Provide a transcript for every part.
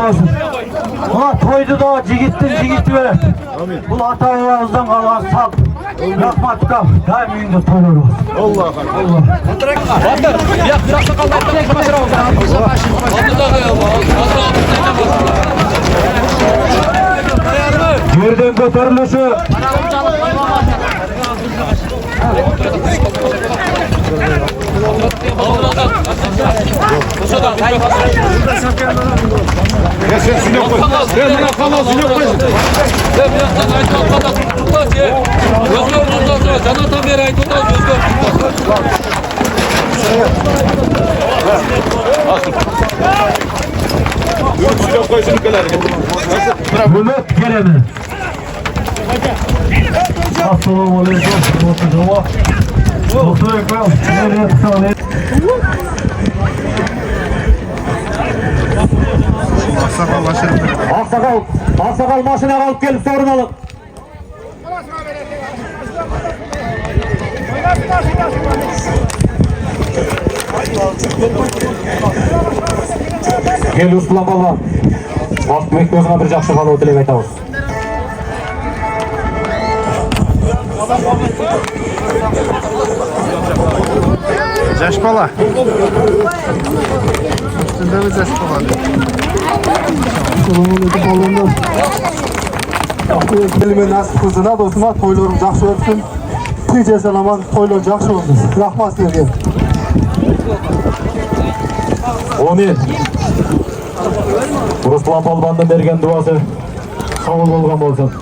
olsun. Ulan toydu da cigittin böyle. Bu ata-babamızdan kalan sal. Rahmatka daim uyunda toylar olsun. Allah Allah. Yerden götürülüşü. Ya sen şunu koy. Sen bana kalan şunu koy. Sen birazdan ayıp kalan tutmaz ya. Gözgör bundan sonra canatan bir ayıp tutar gözgör. Yok şunu koy şunu kadar. Hürmet geleni. Assalamu alaikum. Doktor Ekmem. Nereye tutalım? Aksakal maşına alıp gelip sorun alın. Gel uslan baba. Vaqt bekmezine bir жақсы қалу тілеп айтамыз. Yaş bala. Üstünde bir yaş bala. Selamünaleyküm balonlar. Elime nasip kızına dostuma toylarım жақсы ötsün. Tüyce salaman toylar жақсы olsun. Rahmat sizlerge. Amin. Ruslan Palban'dan bergen duası kabul bolgan bolsun.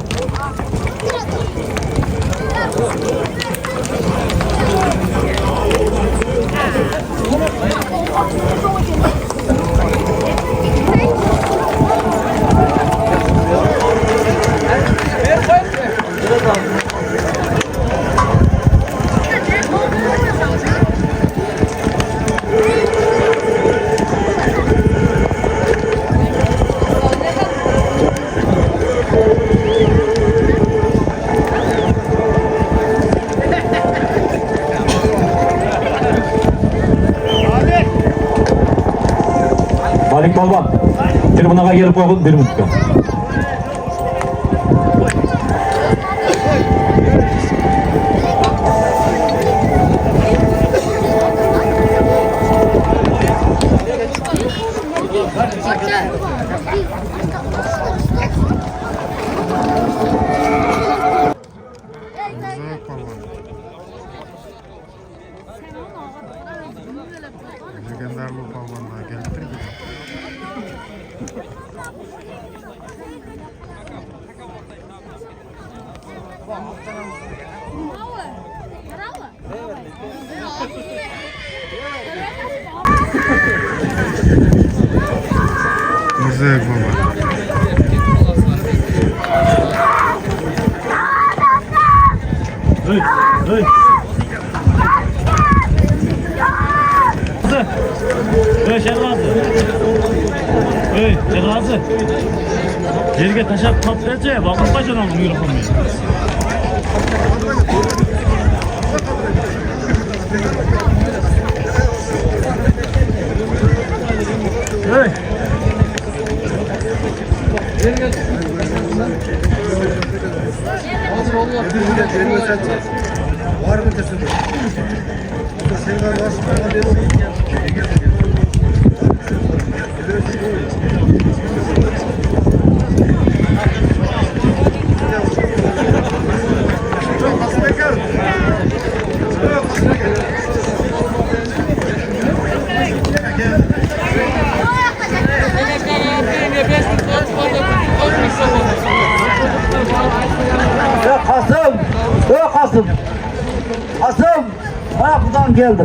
Malik Balban, tribunaga gelip koyun 1 minutga. Legendarlı balvanlar geldi. Güzel baba. Hey, hey. Hey Şervazı. Hey Şervazı. Yerge taşak patlayacak. Bakın kaçın aldım yürüyorum. Hey. Var mı kesin? Sen var Kasım. Kasım. Ha buradan geldi.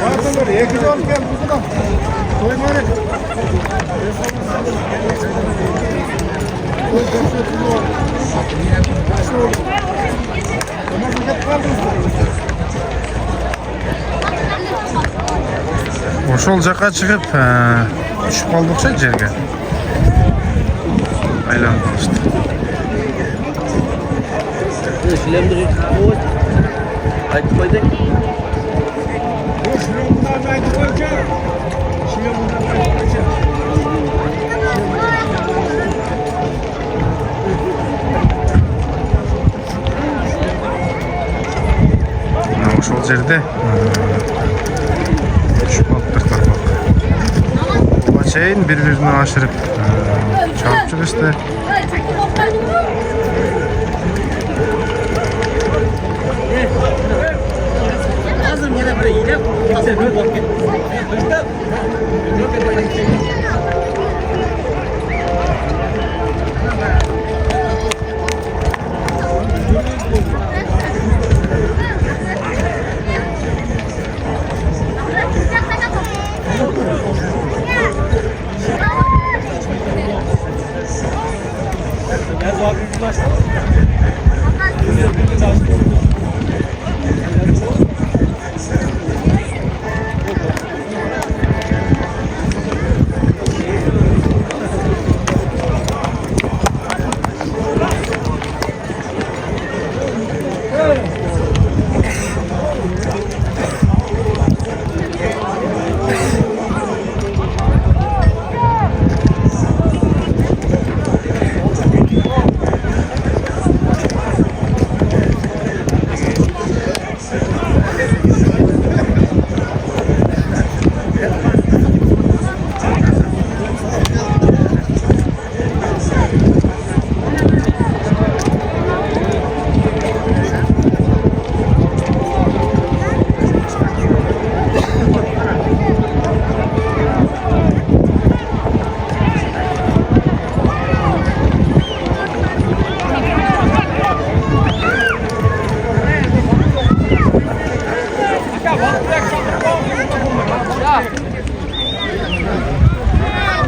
Pardon, iki don gel buradan. Koymayın. Ошол жака чыгып, түшүп калдык окшойт жерге. Айланып калышты. Şilemdir. Ayıp koyduk. Ошол жерде түшүп калыптыр тармак. Буга чейин бири-бирине ашырып чабып жүрүштү.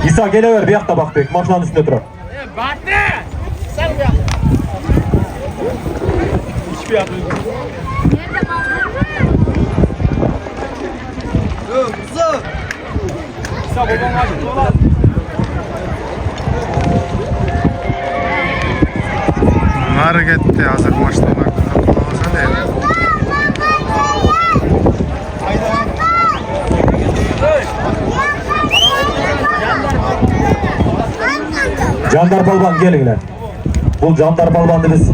İsa gelever bir yakta bak bek. Maşlanın üstünde durar. Nары кетти, азыр машина капаласа дейт. Jandar Balban gelingler. Bu Jandar Balban'dı biz.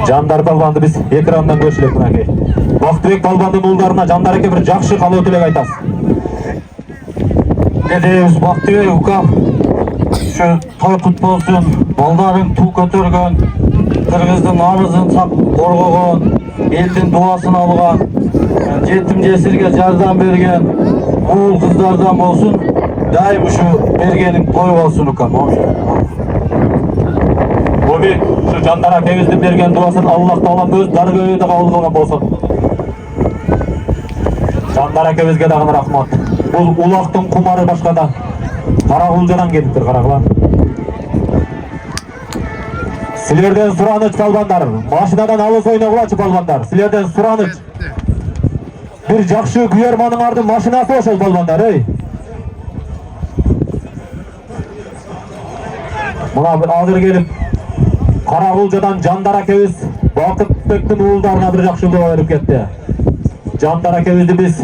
Jandar Balban'dı biz ekrandan görüşülek mınakey. Baqtыбек Balban'dın uğullarına Jandar eke bir жақшы kalı ötülek aytası. Ne deyimiz Baqtыбек ukam. Şu toy kut bolsun, baldarın tuğ kötörgön, Kırgızdın namızın sap korgogon, eldin duasını algan, жетим жесирге жардам берген уул кыздардан болсун, дайым ушу бергениң той болсун укам. Бобик, şu Jandar akebиздин берген дуасын Аллах Таалам өз даргөйүндө кабыл кылган болсун. Jandar akebизге дагы рахмат. Бул улактын кумары башкада. Карагулжадан келиптир, карагыла. Силерден сураныч балбандар, машинадан алыс ойногулачы балбандар. Силерден сураныч. Bir жақшы күйерманыңардын машинасы ошол балбандар, ey. Мына азыр келип Карагулжадан Jandar akebиз Бакытбектин уулдарына bir жақшы дуа берип кетти. Jandar akebизди биз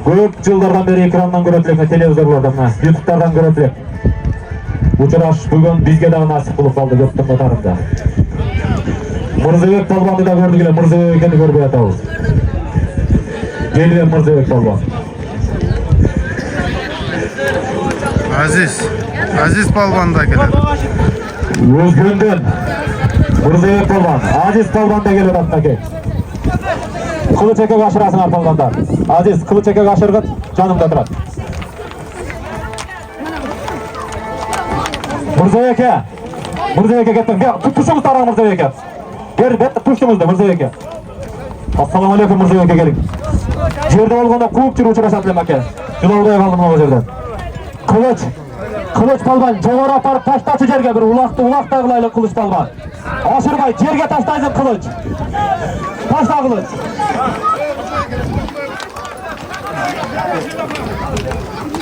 көп жылдардан бери экрандан көрөт элек, телевизорлордон, YouTube'дардан көрөт элек. Учураш бүгүн бизге дагы насип болуп калды көптүн катарында. Мырзабек балбанды да көрдүк эле, Мырзабек экени көрбөй атабыз. Geliver Mırzabek Balban. Aziz Balban da geledi. Özgünden Mırzabek Balban, Aziz Balban da gelir atnake. Kılıç eke kaşırasın Balbanlar. Aziz kılıç eke kaşırgıt canımda durat. Mırzabek'e gittim. Tutuşumuz tarağı Mırzabek'e. Geri bet tutuşumuzda Mırzabek'e. Assalamu alaikum Mırzabek'e gelin. Jerde olganda көп жүрүп учурашат элем аке. Жылаубай калдым могу жерден. Кылыч Балбан жогору апарып таштачы жерге бир улакта кылайлы Кылыч Балбан. Ашырбай жерге таштайсың Кылыч. Ташта Кылыч.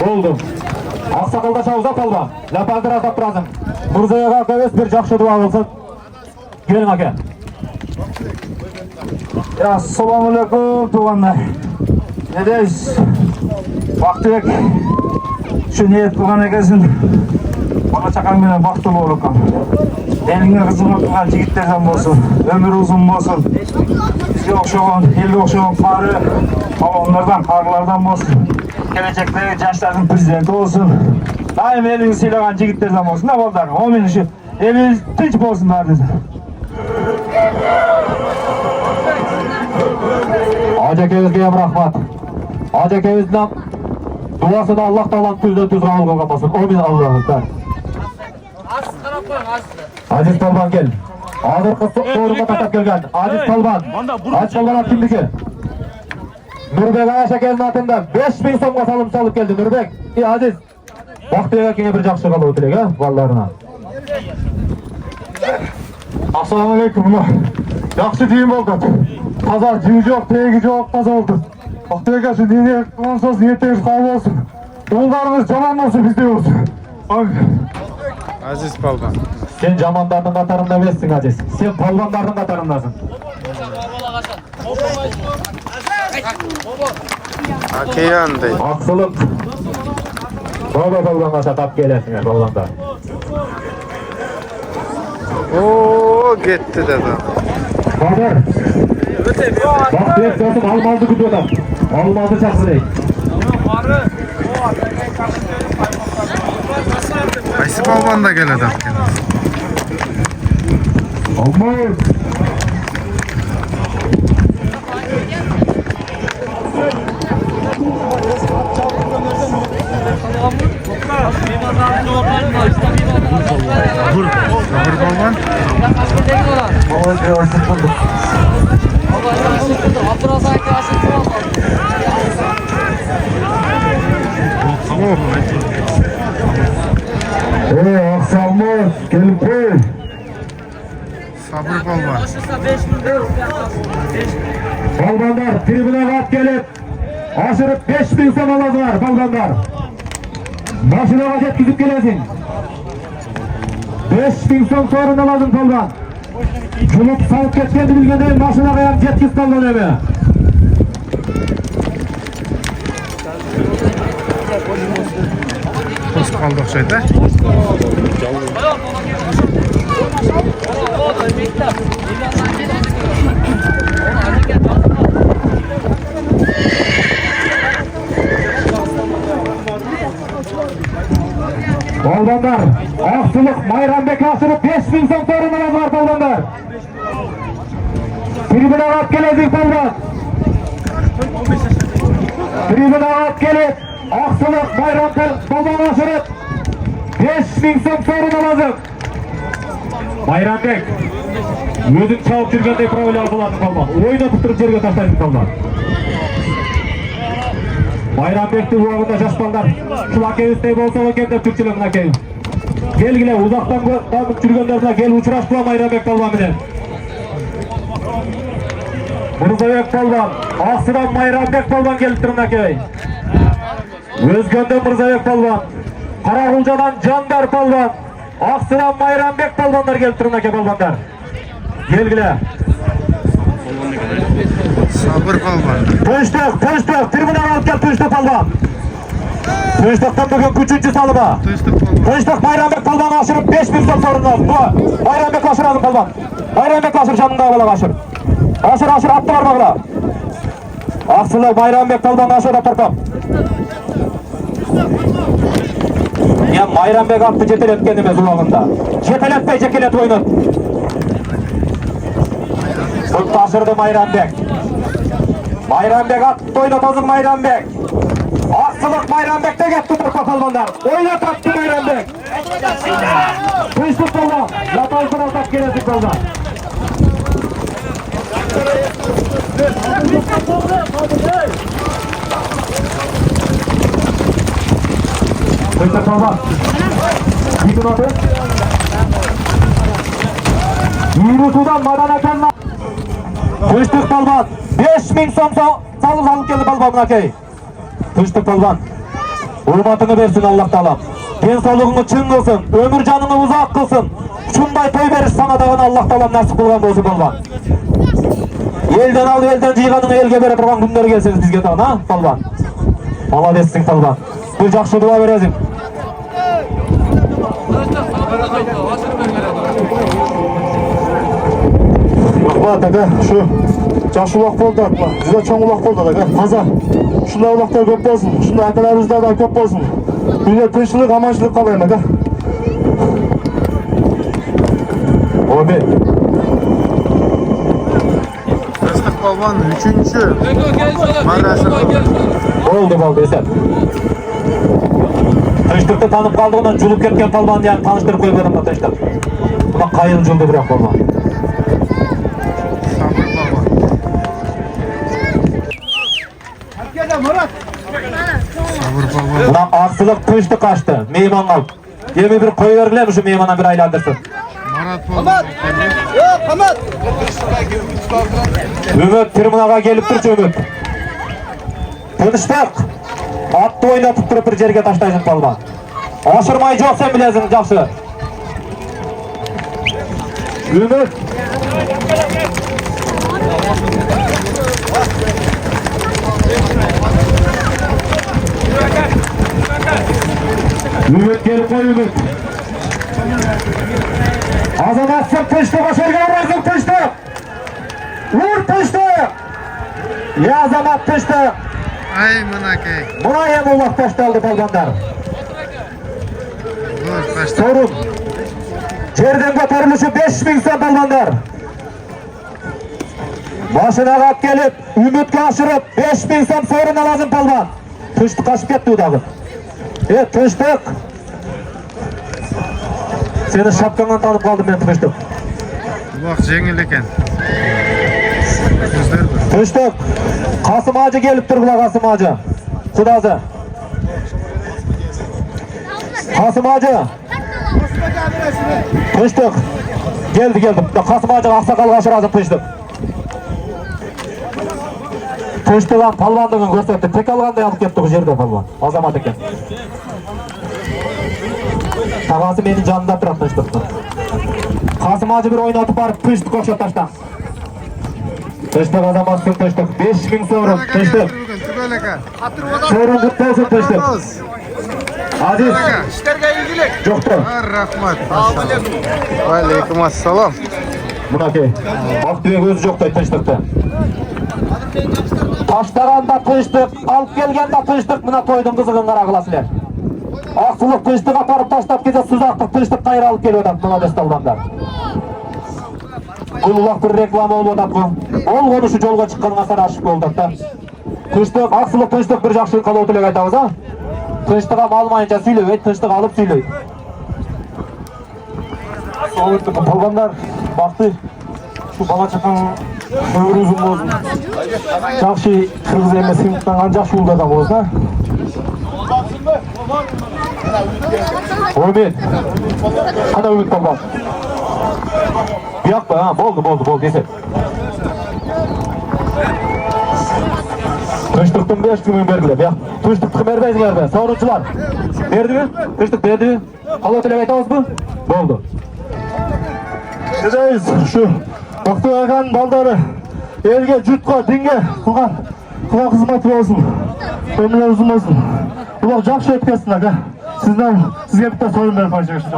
Болдум. Аксакалдашабыз Балбан. Лапалдыр атап турасың. Мырзабек акебиз бир жакшы дуа кылсын. Келиң аке. Assalamualaikum tuğanlar. Ne deyiz? Baktık. Şu niyet kılgan ekesin. Bana çakan bilen baktılı olukam. Eline kızımı kılgan jigitlerden bolsun. Ömür uzun bolsun. Bizge okşoğun, elge okşoğun karı. Onlardan, karlardan bolsun. Gelecekteki gençlerin prezidenti olsun. Daim elini silahgan jigitlerden bolsun. Ne boldu? O meni şu eliniz tinç bolsun dedi. Ajakevizge hem rahmat. Ajakevizden duası da Allah Ta'alan tüzden tüz kabul kılmasın. Amin Allah'ım. Aziz Talban gel. Adır kız doğruga tatak gelgen. Aziz Talban. Aziz Talban kimdiki? Nurbek Aşakez'in atında 5000 so'mga salım salıp geldi Nurbek. Aziz. Vaktiga kenge bir jakşı kalıp tilek ha ballarına. Assalamu alaikum. Yaxşı deyim oldu. Taza, jivi yok, tegi yok, taza oldu. Vaktiga şu dini kılансыз niyetiniz kabul olsun. Oğullarınız caman olsun bizde olsun. Aziz Palban. Sen camandardın katarında emassin Aziz. Sen palvandardın katarındasın. Akiyanday. Aksılık. Baba palvanga satap gelesin palvandar. Oo gitti dedi. Babar. Bak direkt dostum almazdı kutudan. Almazdı çaksırayım. Qaysi Palban da geledi ekan. Almaz. Sabır Palban. Akşamlar gelip koy. Sabır Palban. Balbandar tribüne kat gelip aşırıp 5000 so'm alazlar balbandar. Başına yetkizip gelesin. 5000 so'm sorun alazın balban. Kılıp salıp ketkendi bilgenden başına kayan yetkiz balban eme. To's qoldi o'xshaydi. Balbandar, Aksılık Mayranbek aşırıp 5000 so'm sorun alazlar balbandar. Tribüne kat gelesin balban. Tribüne kat gelip Aksılık Mayranbek balban aşırıp 5000 so'm sorun alazın. Mayranbek özün çabuk жүргендей правилар болатын балбан. Ойнатып тұрып жерге таштайтын балбан. Mayranbek'ti bu uağında жаш балдар. Шулакевистей болса екен деп түрчүлөр мынакей. Келгиле узактан жүргөндөрүнө кел учураштыла Mayranbek балбан менен. Мырзабек балбан, Аксыдан Mayranbek балбан келиптир мынакей. Өзгөндө Мырзабек балбан, Каракулжадан Жандар балбан, Аксыдан Mayranbek балбандар келиптир мынакей балбандар. Келгиле. Sabır Palban. Tunçtuk, tribünen alıp gel Tunçtuk balban. Tunçtuk'tan bugün 3. salıma. Tunçtuk Mayranbek balban aşırıp 5000 so'm sorun aldı. Bu Mayranbek aşır alın balban. Mayranbek aşır şanında ağabey aşır. Aşır attı var bağla. Aksılı Mayranbek balban aşır atarkap. Ya Mayranbek attı jeteletken emez uağında. Jeteletpey jekelet oynat. Sırt aşırdı Mayranbek. Mayranbek attı oynatazın Mayranbek. Aksılık Mayranbek'te gitti Turpa balbanlar. Oynat attı Mayranbek. Tunçtuk balban. Yataysın atak gelesin balban. Tunçtuk balban. Gidin adı. Yürü sudan madan ekenler. Tunçtuk balban. 5000 so'm salıp geldi balban mınakey. Tunçtuk balban. Hurmatını versin Allah Ta'ala. Densolug'unu çın kılsın. Ömür canını uzak kılsın. Şunday toy veriş sana dağın Allah Ta'ala nasip kılgan bolsun balban. Elden al, elden jıyganın elge bere turgan günler gelseniz bizge tağın, ha, palban. Maladetsin palban. Bu jakşı dua berezim. Rahmat aka, şu jakşı ulaq boldu atma. Juda çoң ulaq boldu aka. Taza. Şunday ulaqlar köp bolsun. Şunday akalarımızda da köp bolsun. Dünya tinchlik, amançılık kalayım aka. Abi. Kıstık Balban 3. Oldu esep. Tınçtıkta tanıp kaldığından julup ketken palban diye tanıştırıp koyup adamla tınçtık. Buna kayıl juldu bırak palban. Buna aksılık tınçtı kaçtı. Meyman kalp. Yemi bir koyu vergiler şu meymana bir aylandırsın. Ümit tribünaga gelip turçu Ümit. Tınçtık. Attı oynatıp durup bir jerge taştaysın palban. Aşırmayı çok sen bilesin jakşı. Ümit. Ümit gelip koy Ümit. Azamatsın tıştı başarıya vurasın tıştı. Vur tıştı. Ya azamat tıştı. Ay mınakey. Buna hem ulak taştı aldı palbanlar. Dur kaçtı. Sorun. Yerden kotarılışı 5000 son palbanlar. Başına kalk gelip Ümit'e aşırıp 5000 son soruna lazım palban. Tıştı kaçıp gitti o dağı. Evet tıştık. Seni şapkandan tanıp kaldım ben tıştık. Ulaq jеңil eken. Tıştık. Kasım Ağacı gelip durgula Kasım Ağacı. Kudazı. Kasım Ağacı. Tıştık. Geldi. Kasım Ağacı aksakal kaçır lazım tıştık. Tıştık'ın palvandığını görsetti. Tek alğanda alıp kettik jerde palvan. Azamat eken. Tağası menin canında duran tıştıktı. Kasım Ağacı bir oynatıp barıp tıştık okşat taştan. Tıştık azamatsın tıştık. 5000 sorun tıştık. Sorun kutlu olsun tıştık. Aziz. İşlerge ilgilik. Yoktu. Rahmat. Aleyküm assalam. Buna ki. Bak düğe gözü yoktu tıştıkta. Taşlaranda tıştık. Alıp gelgende tıştık. Buna koydum kızıgın kara kılasılar. Aksılık tıştık aparıp taştap gece suzaktık tıştık kayra alıp geliyor adam. Buna destaldanlar. Bu ulak bir reklama oldu adam bu. Ol konuşu jolga çıkkanına sana aşık oldu da. Tıştık, aksılık tıştık bir jakşı kalı ötülük aytağız ha. Tıştık almayınca söyleyip, tıştık alıp söyleyip. Soğuttuk, palbanlar baktı. Şu bala çıkan ömrü uzun olsun. Jakşı kırgız emesi ancak şu ulda da olsun ha. Ümit. Hadi Ümit palban. Bir yakma ha, boldu desek. Tıştıktın 5 gün berdiler ya. Tıştıktı berbeydin be. Sorunçular. Berdi mi? Tıştık berdi mi? Kalı ötülük aytağız mı? Boldu. Dedeyiz şu Baktı akan baldarı elge, jutqa, dinge kılgan kızmatı olsun. Ömürler uzun olsun. Ulaq jakşı ötkessin aka. Sizge bitta soyun berip açıkçası.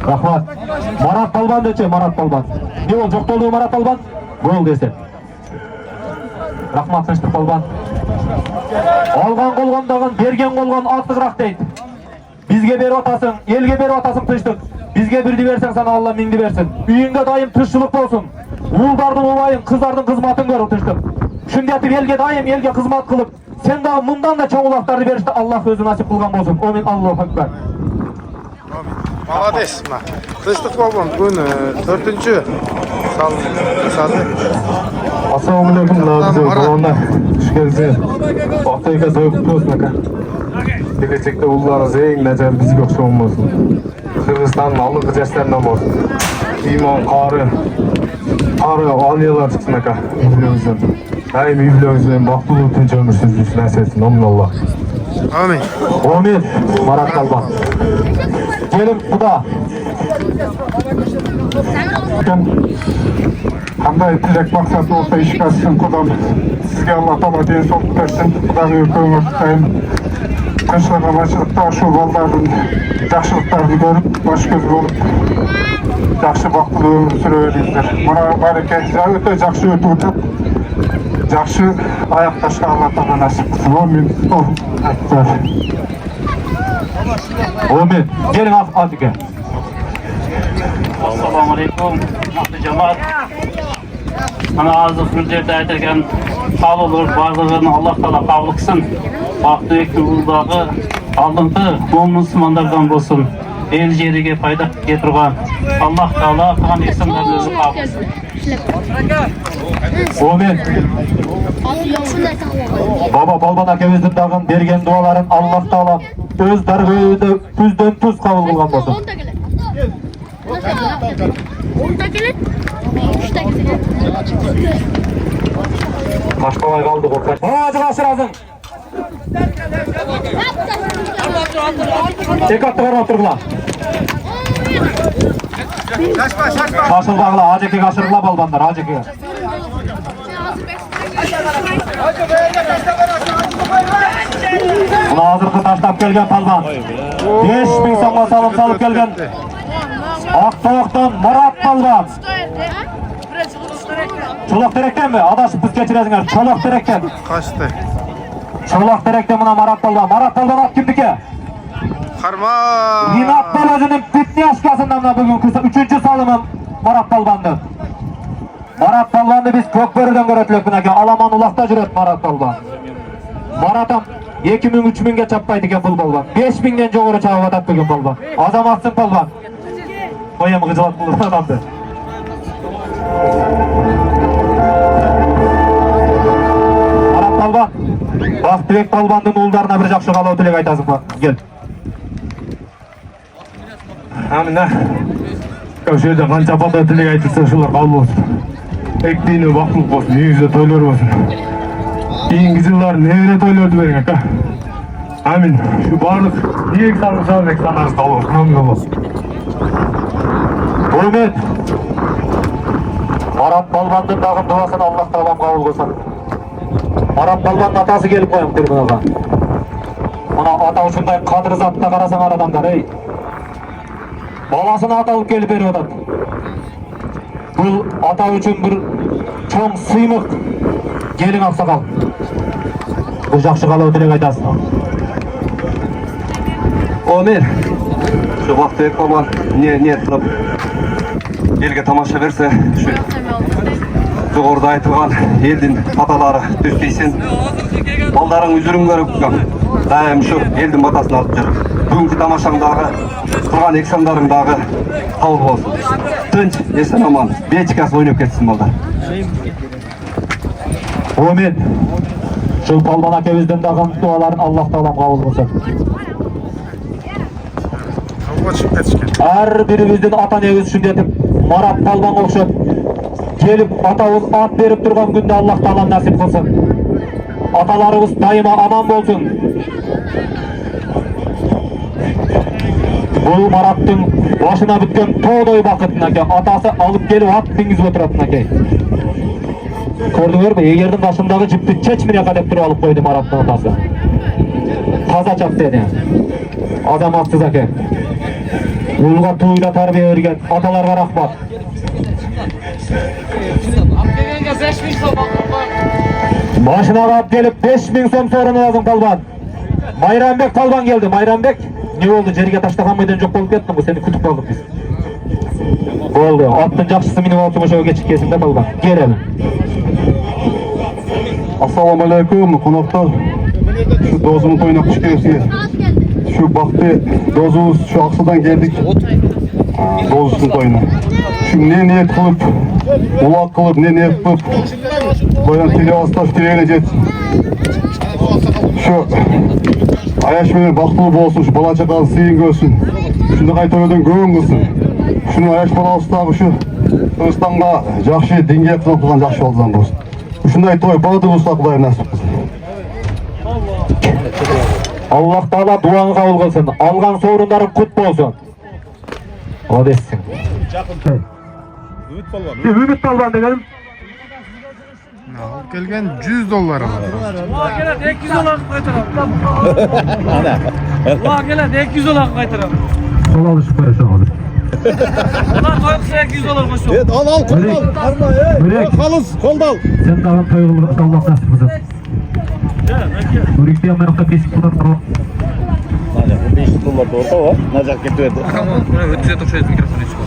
Rahmat. Marat Balban deçe, Marat Balban. Ne ol, çok dolu Marat Balban? Gol dese. Rahmat Tınçtık Balban. Algan kolgandagın, bergen kolgan artıqıрақ deydi. Bizge berip atasın, elge berip atasın Tınçtık. Bizge birdi versen sana Allah mindi versin. Üyünge dayım tırşılık olsun. Uğuldardın olayın, kızardın kızmatın görün Tınçtık. Şimdi atıp elge dayım, elge kızmat kılıp, sen daha bundan da çoğu ulaqtardı verişti Allah özü nasip kılgan olsun. Amin. Allahu Ekber. Молодец. Тынчтык болгон бүгүн 4-чү салды. Assalamualaikum balonlar. Hoş geldiniz. Oktayga soyup olsun aka. Gelecekte ullarınız en necem bizge okşam olsun. Kırgızstan'ın alıqı jestlerinden olsun. İman, qarı, aliyalar çıksın aka. Übülüğünüzden. Daim übülüğünüzden baktulu tünç ömür sözlüsü näsetsin. Amin Allah. Amin. Amin. Marat Balban. Gelin bu da. Qanday tilek maqsat olsa ishga ashsin Qudam. Sizga Alloh taolo densoqlik bersin. Xudoga ko'ngil tutayım. Qanchalar başlıqda şu ballarning yaxshiliklarini ko'rib, bosh ko'z bo'lib, yaxshi vaqtli umr süreveringizler. Mana baraka, o'ta yaxshi o'tib o'tib, yaxshi oyoqlashga Alloh taolo nasib qilsin. Amin. Amin. Gelin Atika. Assalamu alaikum. Hurmatli jamoat. Mana hozir hujjatda aytilgan qabullar bardligini Alloh taolo qabul qilsin. Vaqti yo'ldagi oldingi mo'min musulmonlardan bo'lsin. El yeriga foyda keltirgan Alloh taolo qilgan ismlarni o'zi qabul qilsin. Amin. Baba Balban akemizдің dağın bergen duaların Allah taala öz dargıda tuzdan tuz kabul kılgan bolsun. Başkabay kaldı korkak. Hadi başır ağzın. Tek attı var oturgula. Kaşıl bağla, aceki kaşırgla balbanlar, aceki. Buna hazırkı taşlap gelgen palban. 5000 so'mga salım salıp gelgen Aktoğuk'tan Murat palban. Çolak Terek'ten mi? Adaşıp biz geçiresinler. Çolak Terek'ten. Kaçtı? Çolak Terek'ten buna Murat palban. Murat palban at kimdiki? Karma. Rinat Balacı'nın bitni aşkasından da bugün kısa 3. salımım Murat palbandı. Murat palbandı biz Kökbörü'den göretilek buna ki Alaman ulakta jüret Murat palban. Murat'ım 2000-3000'ge çappaydı ki bu palban. 5000'den çoğuru çağıp atat bugün palban. Azamatsın palban. Koyam gıcılat bulur adamdı. Murat palban. Baqtibek palbandın uğuldarına bir жақсы қалау тілек айтасың ба? Gel. Амина. Осы жерде қанша бата тілек айтылса шулар қабыл болсын. Ektiğini бақлық болсын, негізі тойлар болсын. Кейінгі жылдар немере тойларды берің ака. Амин. Şu барлық ниек санаңыз қабыл болсын. Амин болсын. Құрмет. Марат Балбандың дағын дуасын Аллах табам қабыл болсын. Марат Балбанның атасы келіп қойым трибунаға. Мына ата ушундай қадір затта қарасаңар адамдар, ей. Баласына аталып келіп беріп атат. Бұл ата үшін бір чоң сыймық. Келің ақсақал. Бұл жақсы қалау тілек айтасың. Omir, şu vakti eklemen niyet kılıp elge tamaşa verse şu Жоғарыда айтылған елдің баталары түспейсін. Балдарың үзірін көріп дайым şu елдің батасын алып жүр. Бүгінгі тамашаңдағы тұрған эксамдарыңдағы қабыл болсын. Тынч, есен аман, бетикасы ойнап кетсін балдар. Amin. Şu Palban akemizden dağın duaların Allah talam kabul olsun. Her birimizden ata neviz üçün etip Marat Palban okşup gelip atağız at verip durgan günde Allah taala nasip kılsın. Atalarımız daima aman bolsun. Bu Marat'ın başına bitken toğdoy bakıtına ki atası alıp gelip at dingizip oturatına ki. Gördüңөр mü? Egerдің başınдағы jipti çeçmine kadep durup alıp koydu Marat'ın atası. Taza çap dedi. Azamatsız ake. Ulga tuyla tarbiye vergen atalarga rahmat. Başına kap gelip 5000 so'm sorunu lazım Palban. Mayranbek Palban geldi. Mayranbek ne oldu? Жерге таштаган мыйдан жок болуп кеттиң, сени күтүп калдык биз. Болду. Аттын жакшысы минип алып ошого кечип келсин да Palban. Кел эми. Assalamu alaikum, konuklar. Şu dozumun toyuna kuş gelsin. Şu baktı dozumuz şu Aksa'dan geldik. Dozusun toyuna. Şu ne niyet kılıp, ulak kılıp, ne niyet kılıp, koyan tile astaş tileğine jetsin. Şu Ayaş benim baktılıp olsun, şu bala çakalı sıyın görsün. Şunu kaytoydan göğün kılsın. Şunu Ayaş bala ustağı şu Kırgızstan'a жақсы denge kılıp kılgan жақсы oldan olsun. Şunday toy balıdı ustaqlar nasip kılsın. Allah taala duanı kabul kılsın. Algan sorunların kut bolsun. O desin. Ümit Palvan. Ümit Palvan dedim. Alıp kelgen $100 aladi. Ulan gele 200 olan kaytaralım. Ulan gele 200 olan kaytaralım. Sol alışıp böyle şu alır. Ulan koyuksa 200 olan koşuyor. Evet al kolda al. Börek. Halız kolda al. Sen dağın toyulur Allah nasip kızım. Börek diye merakta kesip buradan tamam. Hadi bu $500 da orta var. Nacak getirdi. Buna ötüze topşayız mikrofonu çıkar.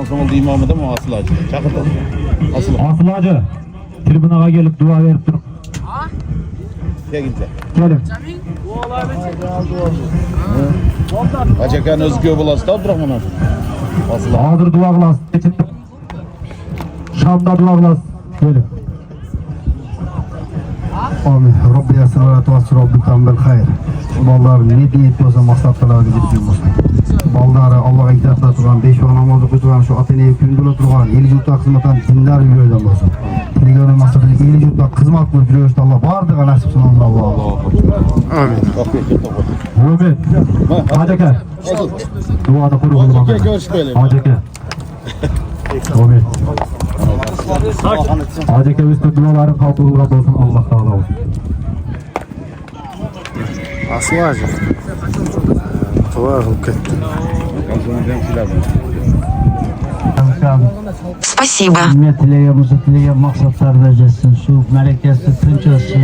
Ansonuldu imamı da mı asıl acı? Çakırdı. Asıl. Asıl Hacı. Tribünaga gelip dua verip dur. Gel git. Gelin. Acakan özgü bulası da bırak bunu. Asıl. Hazır dua kılas. Geçittim. Şam'da dua kılas. Gelin. Amin. Rabbi yasir ve tuvassir Rabbikan bil hayır. Ballar ne niyet olsa maksatlarına gidip olsun. Balları Allah'a itaatla turan, 5 vakit namazı kıldıran, şu Atene'ye kündürü turan, eli yurtta hizmetten dindar yürüyden olsun. Telegrafın maksatını eli yurtta hizmet kılıp yürüyüşte Allah vardı nasip sunan Allah. Amin. Muhammed. Haceke. Duada kuru kulu Gel bakın. görüşmeyelim. Haceke. Muhammed. Haceke üstü duaların kabul olsun Allah Teala olsun. Asıl acı. Tuva kılıp ketdi. Спасибо. Tileyemizi tilegen maksatlarına jetsin. Şu melekesi tinç olsun.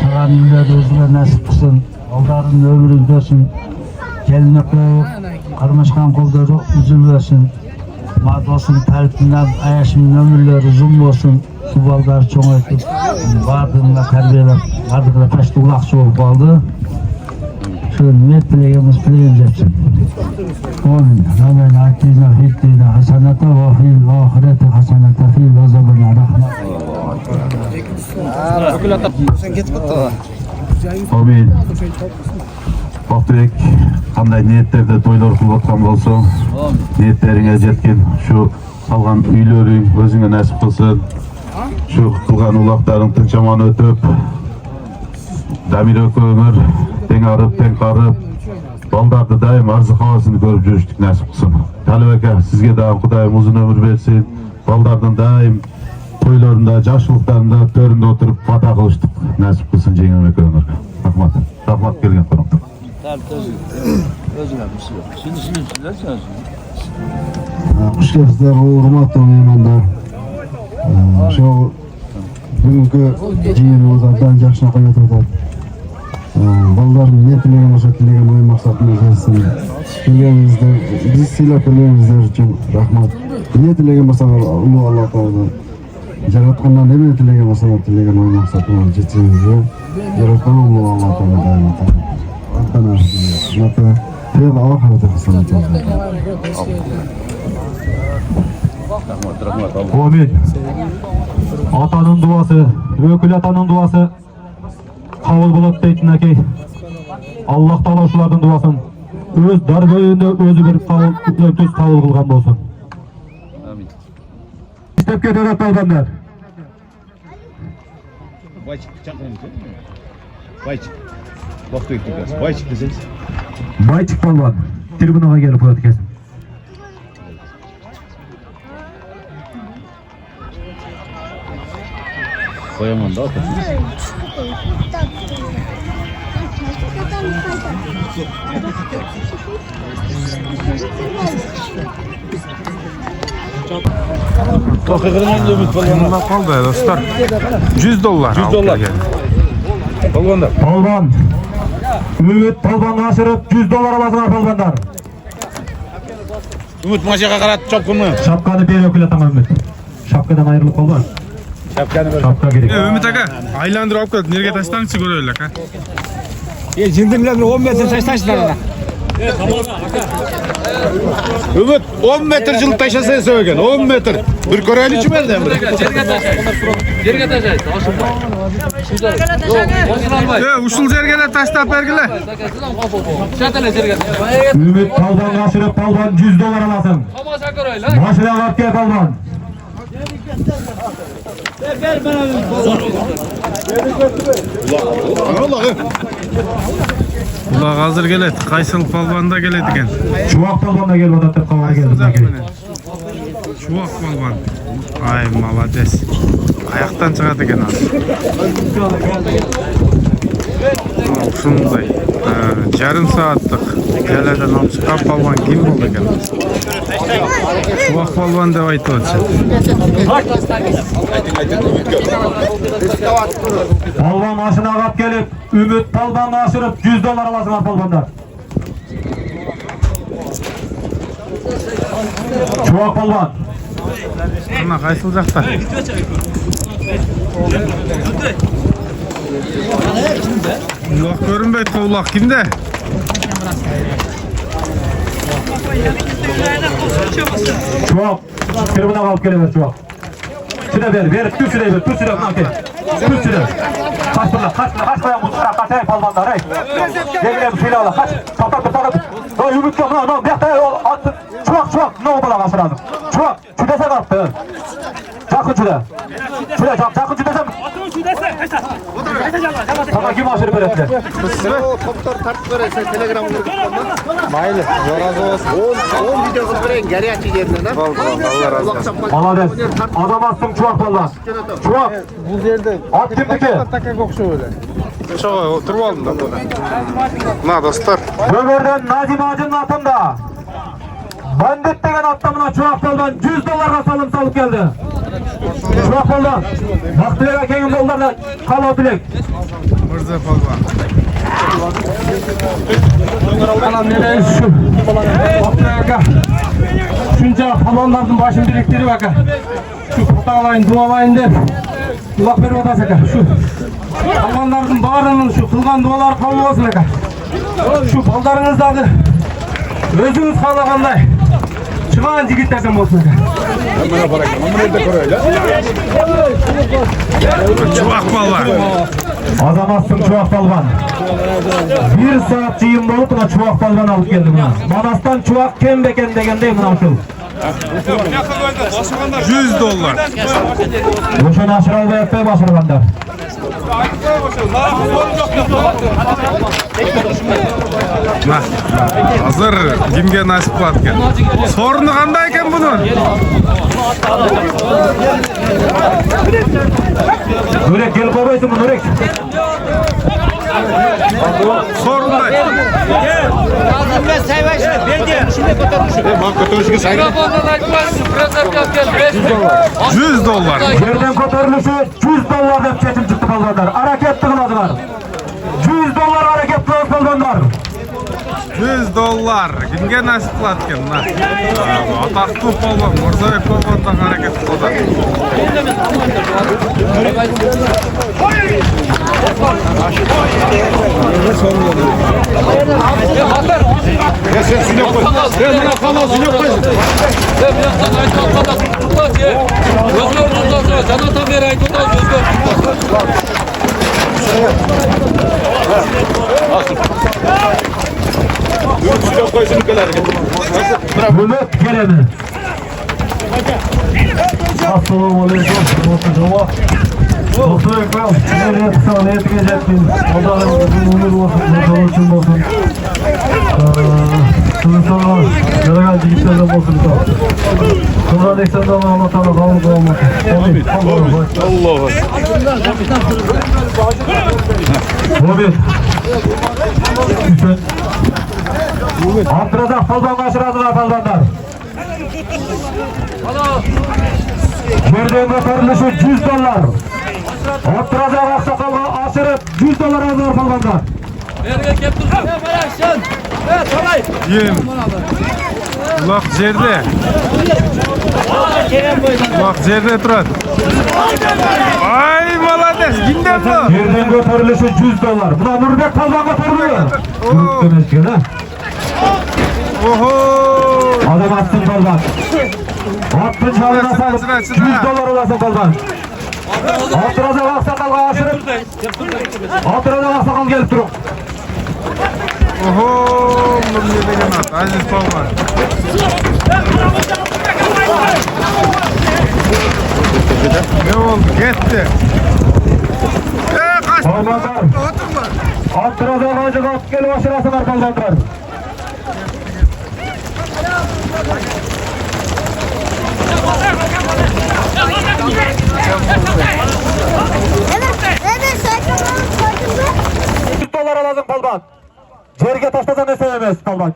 Sağan ünleri özüne nasip kılsın. Aldarın ömrün görsün. Geline koyup karmaşkan kolları üzülmesin. Madosun tertinden ayaşımın ömürleri uzun olsun. Şu baldarı çoğaltıp vardığında terbiyelep vardığında taşlı ulak soğuk aldı. Şu niyet tileyemiz tilegen jetsin. Amin. Rabbena atina fid dunya hasenete ve fil ahireti hasenete fil azabina rahmet. Amin. Baktık qanday niyetlerде toylar kılıp atkan bolsa, niyetlerine jetken şu salgan üylörüň özüňe nasip kılsın. Şu kılgan ulaktaryň tinç aman ötüp, Damir ömür teň arıp, teň qarıp, baldarda daim arzu havasyny görüp жүрüştük nasip kılsın. Talip aka, sizge de Hudaýym uzun ömür bersin. Baldardan daim toylarında, jaşlyklarında töründe oturup fata kılıştık. Nasip kılsın jeňem aka ömür. Rahmat. Rahmat kelgen qonoqlar. Hoş geldinizler, hurmatly mehmanlar. Şu bugünkü jyýynymyz abdan jakşı nakayat atar. Baldarın ne tilegen olsa tilegen oý maksatına jetsin. Kelgenizler, bizi silap kelgenizler üçin rahmat. Ne tilegen bolsa ulug Allah Taala jaratkandan neme tilegen bolsa tilegen oý maksatyna jetsinizler. Jaratkan ulug Allah Taala daim atar. Rabbana rahmat. Fil ahireti hasenete. Amin. Atanın duası, ökül atanın duası kabul bulup deytinaki Allah Taala şulardan duasın öz dargöyünde özü bir öküz kabul kılgan bolsun. Amin. İstep ketene kalganlar. Bayçık çakırın. Bayçık. Vakti ektik. Bayçık deseniz. Bayçık balvan. Tribünaga gelip oýaty kesin. Koyamam da otur. Tokakırın Ümit Palvan'a. Bunlar kaldı dostlar. $100 $100. Palvan'da. Palvan. Ümit Palvan'ı aşırıp $100 alasınlar Palvan'dan. Ümit maçaka karat çapkını. Şapkanı bir ökül atan Ümit. Şapkadan ayrılıp Palvan. Şapka gerek. Ümit aka, aylandır alıp geldi. Nereye taştancı görüyorlar ha? Cildimle 10 metre taş taşlarına. Ümit 10 metre jıl taşasaya söylegen. 10 metre. Bir köreli çim elde. Yerge taşayız. Uşul jergeler taştap bergiler. Ümit Palvan'ı aşırıp Palvan $100 alasın. Başına bak gel Palvan. Ulan hazır geledi. Kaysıl palvanda geledi gen. Çuvak Palvan'da gel, o da tek kavana gel. Çuvak balvan. Ay молодец. Ayaktan çıkardı gene az. Şunday. Yarım saatlik geleden alıp çıkan balvan kim oldu gene? Çuvak balvan da aytı olsun. Balvan maşına kap gelip Ümit balvanı aşırıp $100 alasınlar balvanlar. Çuvak balvan. Ana kaysılacakta. Ulak görünbeydi ulak kimde? Çuvak. Tribuna kalıp geliver çuvak. Şuna ver, tut şuna ver, tut şuna kanki. Tut şuna. Kaç fırla, kaç bayan bulsana, kaç ey balvanlar ey. Devrem silahla, kaç. Takat. Ay Ümit yok, no, bir attı. Çuvak, ne oldu lan aşırı Çuvak, çüdese kalktı. Çakın çüde. Çakın çüdese. Sana kim aşırı öğretti? Toplar tartıp verirsen telegramı Mayli, razı olsun. 10 video kılıp vereyim, geri açı yerine. Allah razı olsun. Malades. Adam attım çuvak valla. Çuvak. Bu yerde. At kimdeki? Takak okşu öyle. Çok oturup aldım da burada. Na dostlar. Böberden Nazim Ağacı'nın atında. Bandit degen attamına çuvak baldan $100 salıp geldi. Çuvak baldan. Vaktilega kengin bollarla kala bilek. Mırza balvan. Anam nereye şu? Vaktilega. Şunca balonların başını biriktirip baka. Şu kutağlayın, dualayın der. Kulak verip atasaka. Şu balonların bağrının şu kılgan duaları kabul olsun aka. Şu baldarınızdağı özünüz kalağanday. Çıkan jigit desem olsun aka. Çuvak balvan. Azamazsın çuvak balvan. 1 saat ciyim dolup buna çuvak balvan alıp geldim buna. Manastan çuvak kem beken degendeyim buna şu. $100. Boşun aşırı alba yapmaya başarılanlar. Hazır kimge nasip kılatken. Sorunu kandayken bunun? Nurek gel kovaysın bu Nurek. Sorunday. Mikrofondan açmazsın. Prezent gel. $100. Yerden kotarılışı $100 hep seçim çıktı balvanlar. Hareketli kıladılar. $100 hareketli balvanlar. $100. Kimge nasip kılatken? Ataklı balvan. Morzabek balvandan hareket kıldı. Ya sen sinek koy. Sen bana kanal sinek koy. Sen bir yaktan ayet almadasın. Tutat ye. Gözler tutat sonra. Sana tam bir ayet tutat. Gözler tutat. Sinek koy sinek kadar. Hürmet gelemi. Assalamu alaikum. Doktor Ekrem, nereye kısa neye tıkacaktın? Allah'ın uzun ömür olsun, sağlık için olsun. Sınıf sonra yaragan jigitlerden olsun. Sonra deksen de Allah Teala kabul kılmasın. Amin. Allah'a. Robin. Abdurrazak baldan kaçıradılar baldanlar. Yerden kotarılışı $100. Abdurrazak aksakalga aşırıp $100 aldılar baldanlar. Nereye keptursun? Yem. Ulak jerde. Ulak jerde turat. Ay malades. Kimden bu? Yerden kotarılışı $100. Buna Nurbek baldan kotarılıyor. Yürüttüm ha. Oho. Adam atsın baldan. Attın çalına sarıp $100 olasın baldan. Abdurrazak aksakalga aşırıp Abdurrazak aksakal gelip durun. Oho. Mırmı degen at. Aziz balvan. Ne oldu? Gitti. Kaç. Baldanlar. Abdurrazak ağacı kalkıp gelip aşırasınlar baldanlar.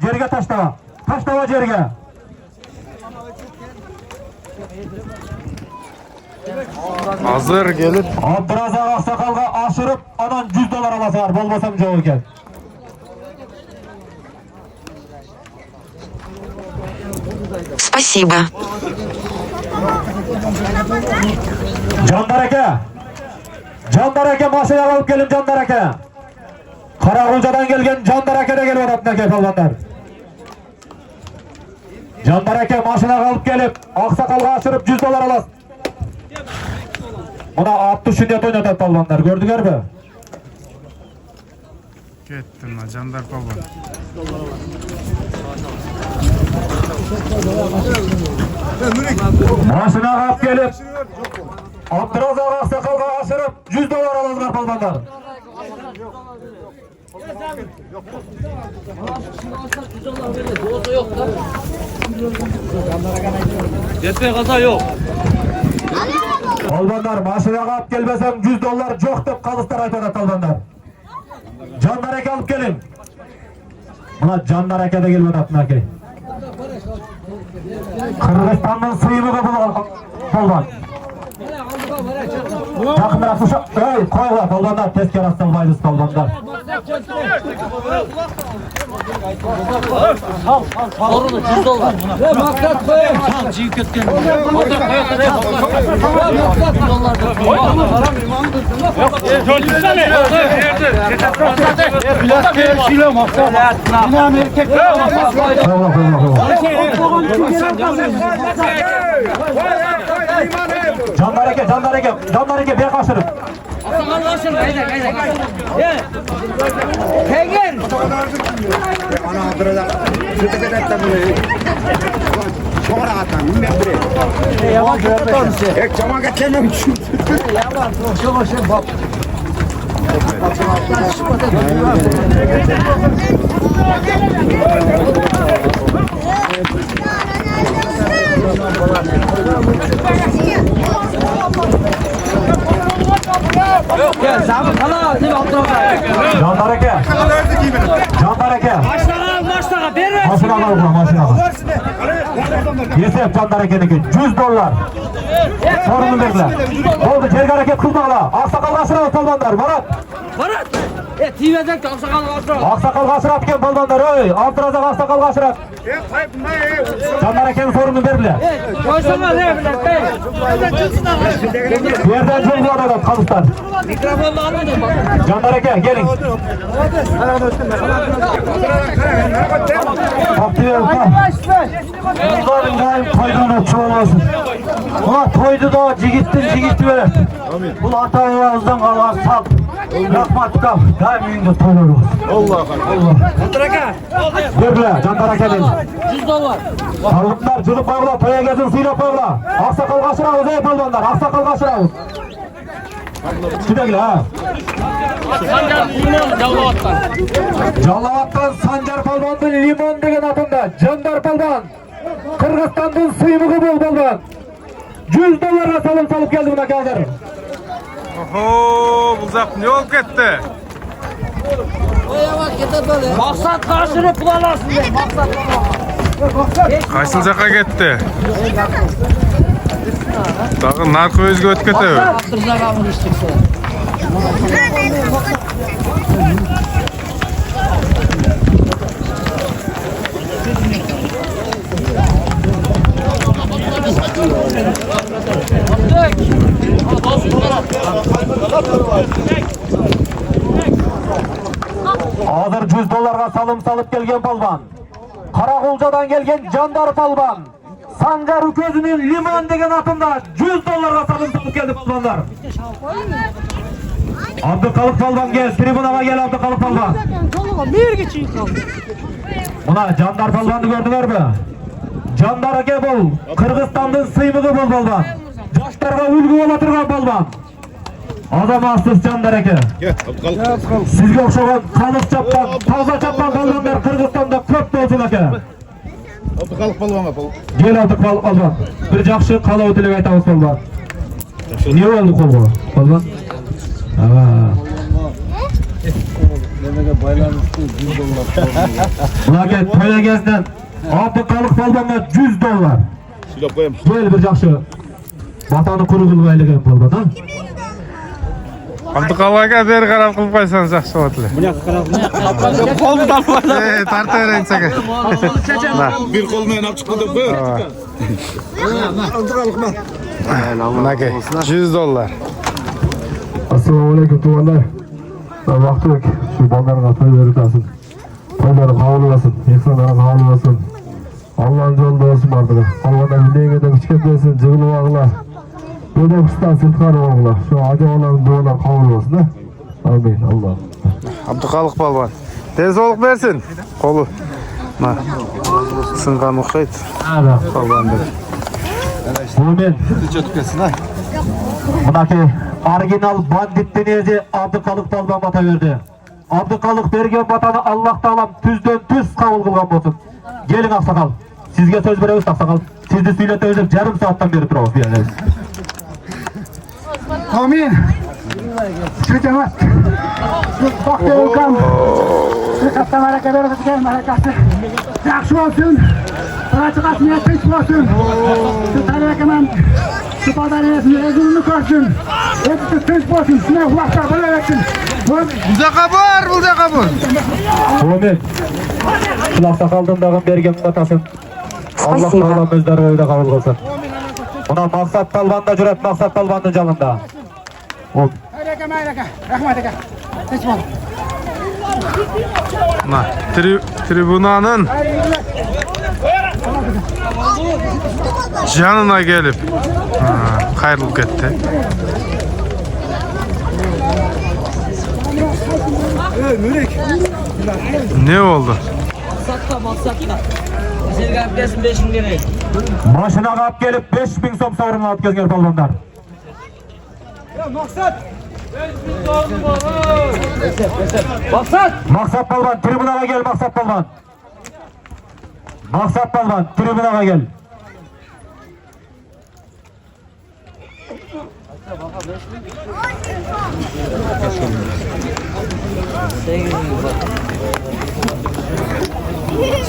Jerge taşlama. Taşlama jerge. Hazır gelip Abdurrazak Aksakalga aşırıp anan $100 alasılar. Bolmasam çoğu gel. Спасибо. Candar aka maşinaya alıp gelin Candar aka. Karagulcadan gelgen Candar aka da gelip atına gel kalbanlar. Candar aka maşinaya alıp gelip Aksakalga aşırıp $100 alas. Buna 60 şiddet oynadı kalbanlar. Gördüler mi? gittim ha Candar Palvan. Maşinaya alıp gelip Abdurrazak Aksakalga aşırıp $100 alasılar kalbanlar. Yetmeye kaza yok. Kalbanlar maşinaya alıp gelmesem $100 yok deyip kalıslar aytadı kalbanlar. Candar aka alıp gelin. Buna Candar aka da gelmedi atına ki. Kırgızistan'ın suyunu da kalban. Yakındır atışa. Ey koyla kalbanlar tezkere asılmayız kalbanlar. Sorunu $100. Ve maksat koyayım. Tamam ciğ kötken. Maksat Candar aka bir kaçırın. Ana Abdurrazak şu tepeden bunu çok rahat lan. Bilmem buraya. Yaman kötü. Ek çaman geçemem. Yaman çok şey bak. Gel sabır kala değil mi Abdurrazak? Candar aka. Candar aka. Başla ver. Maşina kal buna maşina kal. Yesep Candar aka'nınki $100. Sorunu verdiler. Oldu jerge hareket kılmağla. Aksakal kaçıran kalbanlar. Marat. Barat. TV'den de Aksakal kaçıran. Aksakal kaçıran iken balbanlar. Ey Abdurrazak Aksakal kaçıran. Candar aka'nın sorunu verdiler. Koysana ne bilen bey. Bir yerden çok bu adam kalıslar. Mikrofonla almadın bak. Candar aka gelin. Bakıyor bak. Bunların daim toydunu çoğulasın. Ulan toydu da cigitti böyle. Bu hatayı ağızdan kalan sal. Rahmat kal. Daim yüzünde toylar olsun. Allah. Verdiler Candar aka gelin. $100. Sağlıklar cılık bağla, toya gezin sıyla bağla. Aksakal kaçıravuz ey palvanlar, aksakal kaçıravuz. Gidelim ha. Sancar limon Callavat'tan. Callavat'tan Sancar Palvan'ın limon degen atında. Candar Palvan. Kırgızistan'ın suyumuğu bol palvan. $100 salıp geldi buna kaldır. Oho uzak ne olup gitti? Maksat karşını kullanırsın be. Maksat. Kaysıl jaka gitti? Dagı narko özgü ötüp ketebe. Abdurrazak alın içtikse. Hazır $100 salıp gelgen palvan. Karagulcadan gelgen Candar Palvan. Sancar Üközü'nün limon degen atında $100 salıp geldi palvanlar. Abdülkalıp Palvan gel, tribunama gel Abdülkalıp Palvan. Buna Candar Palvan'ı gördüler mi? Candar aka bol, Kırgızistan'ın sıymığı bol palvan. Yaşlarga ulgu olatırgan palvan. Adamatsız Candar aka. Sizge okşagan kalıp çappan, taza çappan palvanlar Kırgızistan'da köp bolsun aka. Abdurrazak Palvan apal. Gel Abdülkalıp Palvan. Bir жақсы қалау тілек айтамыз palvan. Ne oldu kolgu? Palvan? Bularga to'ya gezden Abdukalik palvonga $100. Silap koyayım. Böyle bir yaxşı vatanı kuru kılmaylığı palvon ha. Abduqalaka beri qarab qilib qo'ysangiz yaxshi bo'lardi. Tartaveraylik aka. Bir kolundan alıp çıkmadım. Buyur. Aka $100. Assalomu alaykum tuvanlar. Vaqti yo'q. Shu bolalarga to'y o'rtasin. To'ylari qabul bo'lsin, ehsonlari qabul bo'lsin. Allohning yo'lida bo'lsin barchaga. Allohdan niyatga kuchga bersin, jig'li o'g'lar. Böyle ustan sırtlar oğlar. Şu acı olan dualar kabul olsun da. Amin. Allah. Abduqalik palvon. Tezlik bersin. Qo'li. Mana singan o'xshaydi. Ana. Palvon deb. Mumin. Bunaki orijinal bandit deneyece Abdukalik palvon bata verdi. Abdukalik bergen batanı Allah Taalam tüzden tüz kabul kılgan bolsun. Gelin aksakal. Sizge söz beremiz aksakal. Sizni süyletiyoruz dep yarım saattan beri turabız diyeceğiz. Amin. Şu cemaat. Şu vakti olkan. Şu kapta malakaları tutuyor malakası. Yaxşı olsun. Açık atmaya kış olsun. Şu tarikaman. Şu padaryasını özünü koysun. Hepsi kış olsun. Şuna kulaklar böyle versin. Buzaqa bor. Mumin. Kulak sakaldığından bergen batasın. Allah Taalam özleri oyda kabul kılsın. Buna maksat palvanda cüret, maksat palvanın canında. Mana tribunanın yanına gelip qayrilib ketdi. Ne oldu? Başına kap gelip 5000 so'm sovrinni olib kelgan palvonlar. Maksat palvon tribunaga gel, Maksat palvon. Maksat palvon tribunaga gel.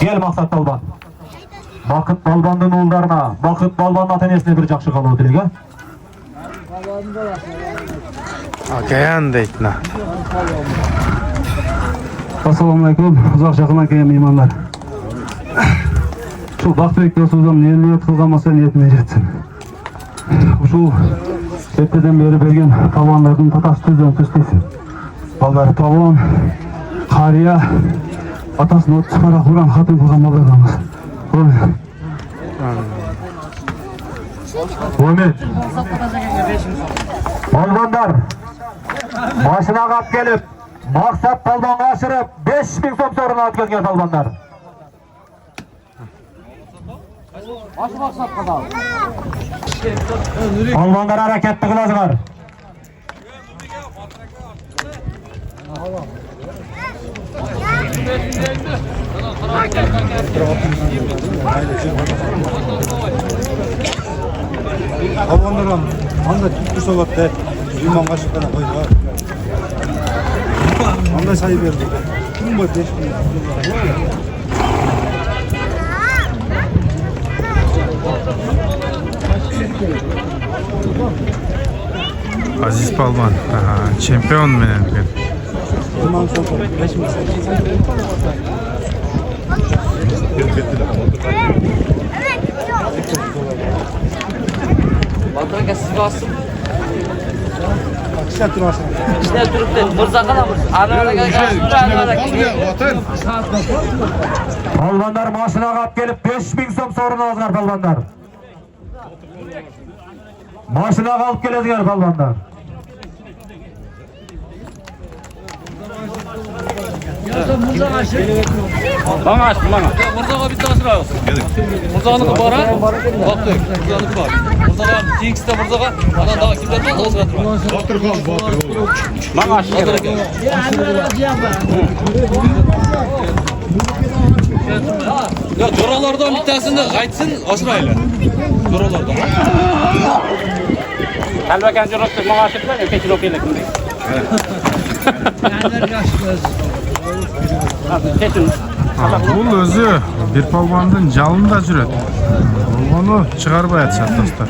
Gel Maksat palvon. Bakıt palvonning o'g'illarına, Bakıt palvonning ota-onasiga bir yaxshi qalb tilayga. Akayan deytna. Assalomu alaykum. Uzoq yaqindan kelgan mehmonlar. Şu Baxtbek do'stimizdan niyat qilgan bo'lsa niyatini yetsin. Şu ertadan beri bergen palvonlarning tatasi tuzdan tuzlaysin. Ballar palvon, qariya, atasini o't chiqara Qur'on xatm qilgan bolalarimiz. Mumin. Palvonlar başına kap gelip Maksat palvonga aşırıp 5000 so'm sovrinni olib kelgan palvonlar. Palvonlar hareketli kılasınlar. Avonlarım, anda tuttu soğukta, limon kaşıklarına koydular. Anda sayı verdi. Kim bu 5 bin? Aziz palvon, chempion menen. Limon soğuk, 5 bin. Batıra siz bassın. İşte durmasın. İşte durup değil. Mırza kalamız. Anara Palvonlar maşına kap gelip 5000 so'm sovrinni oldular palvonlar. Maşına kalıp kelediler palvonlar. Bana açtın bana. Mırzağa bir tanesini al. Mırzağını bana. Bak dök. Mırzağını var. Mırzağa TX'de mırzağa. Bana daha kimden de olsun atma. Baktır kal. Bana açtın. Ya coralardan bir tanesini kaçsın aşırayla. Coralardan. Kalbakan corası bana açtın. Keçin okuyla. Bul özü bir palvandın jalında жүрөт. Onu çıkarıp ayatacak dostlar.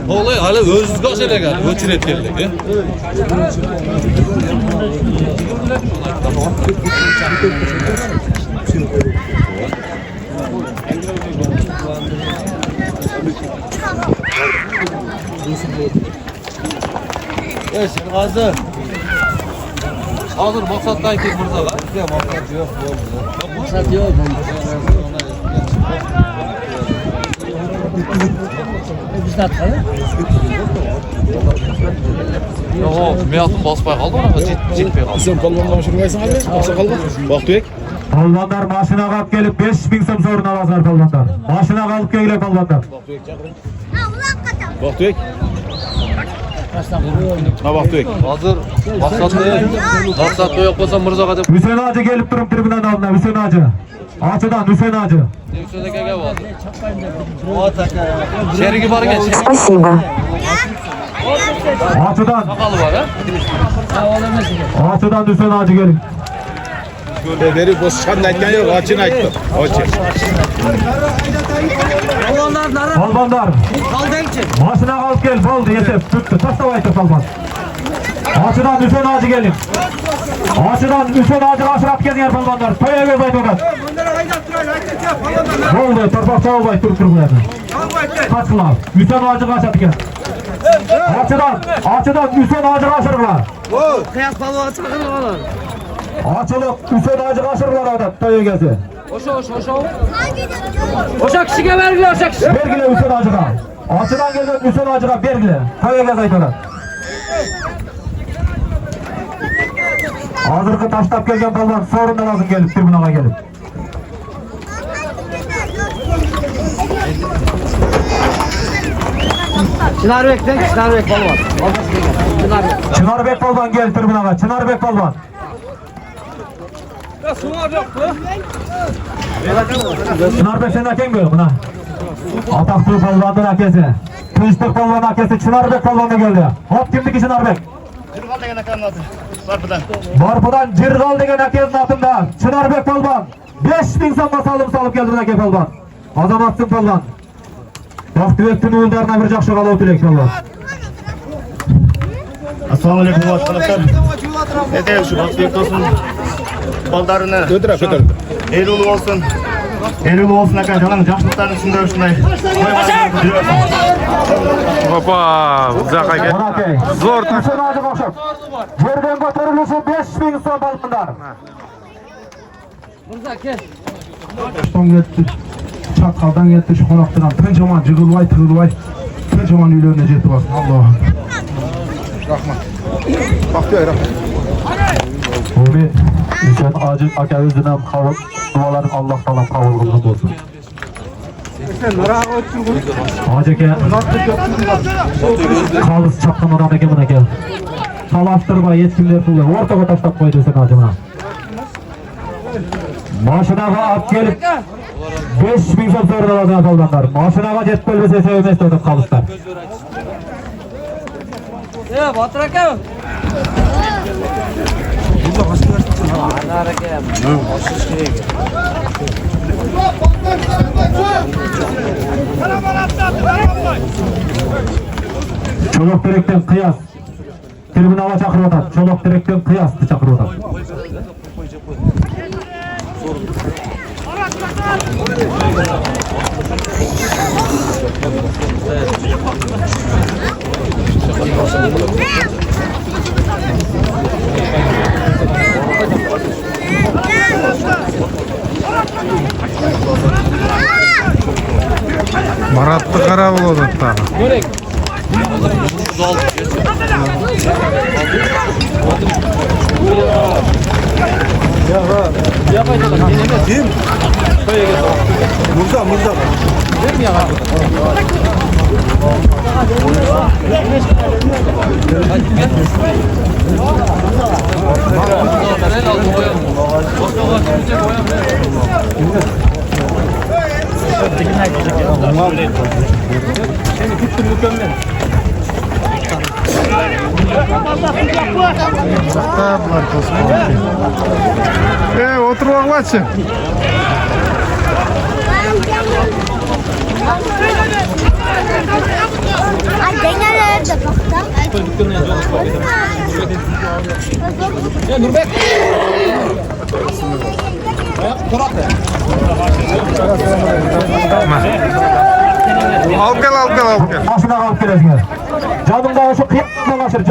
Olay hala özünüz kaç ele geldi? Ötür etkerlik. Hazır. Hazır maksattan ki burada var. Maksat yok. Maksat yok. Biz atkalım. Yok, meyatın basmay kaldı ona jetpey kaldı. Sen palvandan şurmaysan abi. Aksa kaldı. Vakti Palvanlar maşına kalıp gelip 5000 so'm sorun alazlar palvanlar. Maşına kalıp gelip palvanlar. Vakti Ha vakti Hazır. Maksat yok olsa Mırzağa dep. Hüseyin Hacı gelip durum tribünden aldığında Hüseyin Hacı. Açıdan Hüseyin Hacı. Yüksek ege var. Şerigi var geç. Спасибо. Açıdan. Sakalı var ha. Açıdan Hüseyin Hacı gelin. Beri boş şan aytgan yok. Açın ayttım. Açın. Palvanlar. Maşına kalıp gel. Baldı yetip tuttu. Tastavaytı palvan. Açıdan Hüseyin Hacı gelin. Açıdan Hüseyin Hacı aşırap gelin yer palvanlar. Toya göz aytokat. Oldu. Torpak çoğulbay turup durmaydı. Kaçtılar. Hüseyin Hacı kaçadı gel. Açıdan Hüseyin Hacı kaçırırlar. Kıyak balığa çakırıyorlar. Açılıp Hüseyin Hacı kaçırırlar adam. Toya gözü. Oşak kişiye vergiler oşak kişi. Bergile Hüseyin Hacı'na. Açıdan gelen Hüseyin Hacı'na bergile. Toya göz aytokat. Hazırkı taşlap gelgen palvan sorundan lazım gelip tribünaga gelip. Çınarbek balığa. Çınarbek palvan gel tribünaga. Çınarbek palvan. Çınarbek senin hakem böyle buna. Ataklı palvanın hakesi. Kılıçlık palvanın hakesi Çınarbek palvan'a geldi. Hop kimdiki Çınarbek? Cirgal degen akanın adı. Barpıdan Cirgal degen hakemin atında Çınarbek palvan. 5000 so'mga salıp geldi hakem palvan. Azamatsın palvan. Vaqtibek'tin uğuldarına bir жақшы қалау тілек palvan. Assalomu alaykum arkadaşlar. Şu Vaqtibek dostum baldarını eli ulu olsun. Eli ulu olsun aka. Jalan жақсылықтарын içinde şunday. Hoppa, uzağa gel. Onakey. Zor. Hüseyin Hacı koşup. Yerden götürülüşü 5000 so'm palvanlar. Mırza gel. Son gitti. Çatkaldan gitti şu konaktadan. Pençaman cıgılvay tığılvay. Pençaman üylerine jetip basın. Allah'ım. Bu bir Hüseyin Hacı aka özüne duaların Allah taala kabul kılgın olsun. Hacı aka kalıs çapkan adam eke buna gel. Talaştırma yetkililer tuğlar. Ortaga taşlap koydu Hüseyin Hacı'na. Maşınaga at gelip 5000 so'm sorun alazan palvanlar. Maşınaga jetpelbese sevmez dedim kalışlar. Batır aka. Çolok direkten kıyas. Tribünaga çakırıp atat. Çolok direkten kıyasты çakırıp atat. Maratlı kara buladı tabi. Görek. Kim? Mırza. Değil ya? Oturup ağlaçı. Al gel. Başına kalıp gelesiniz. Canımda şu kıyasından aşır.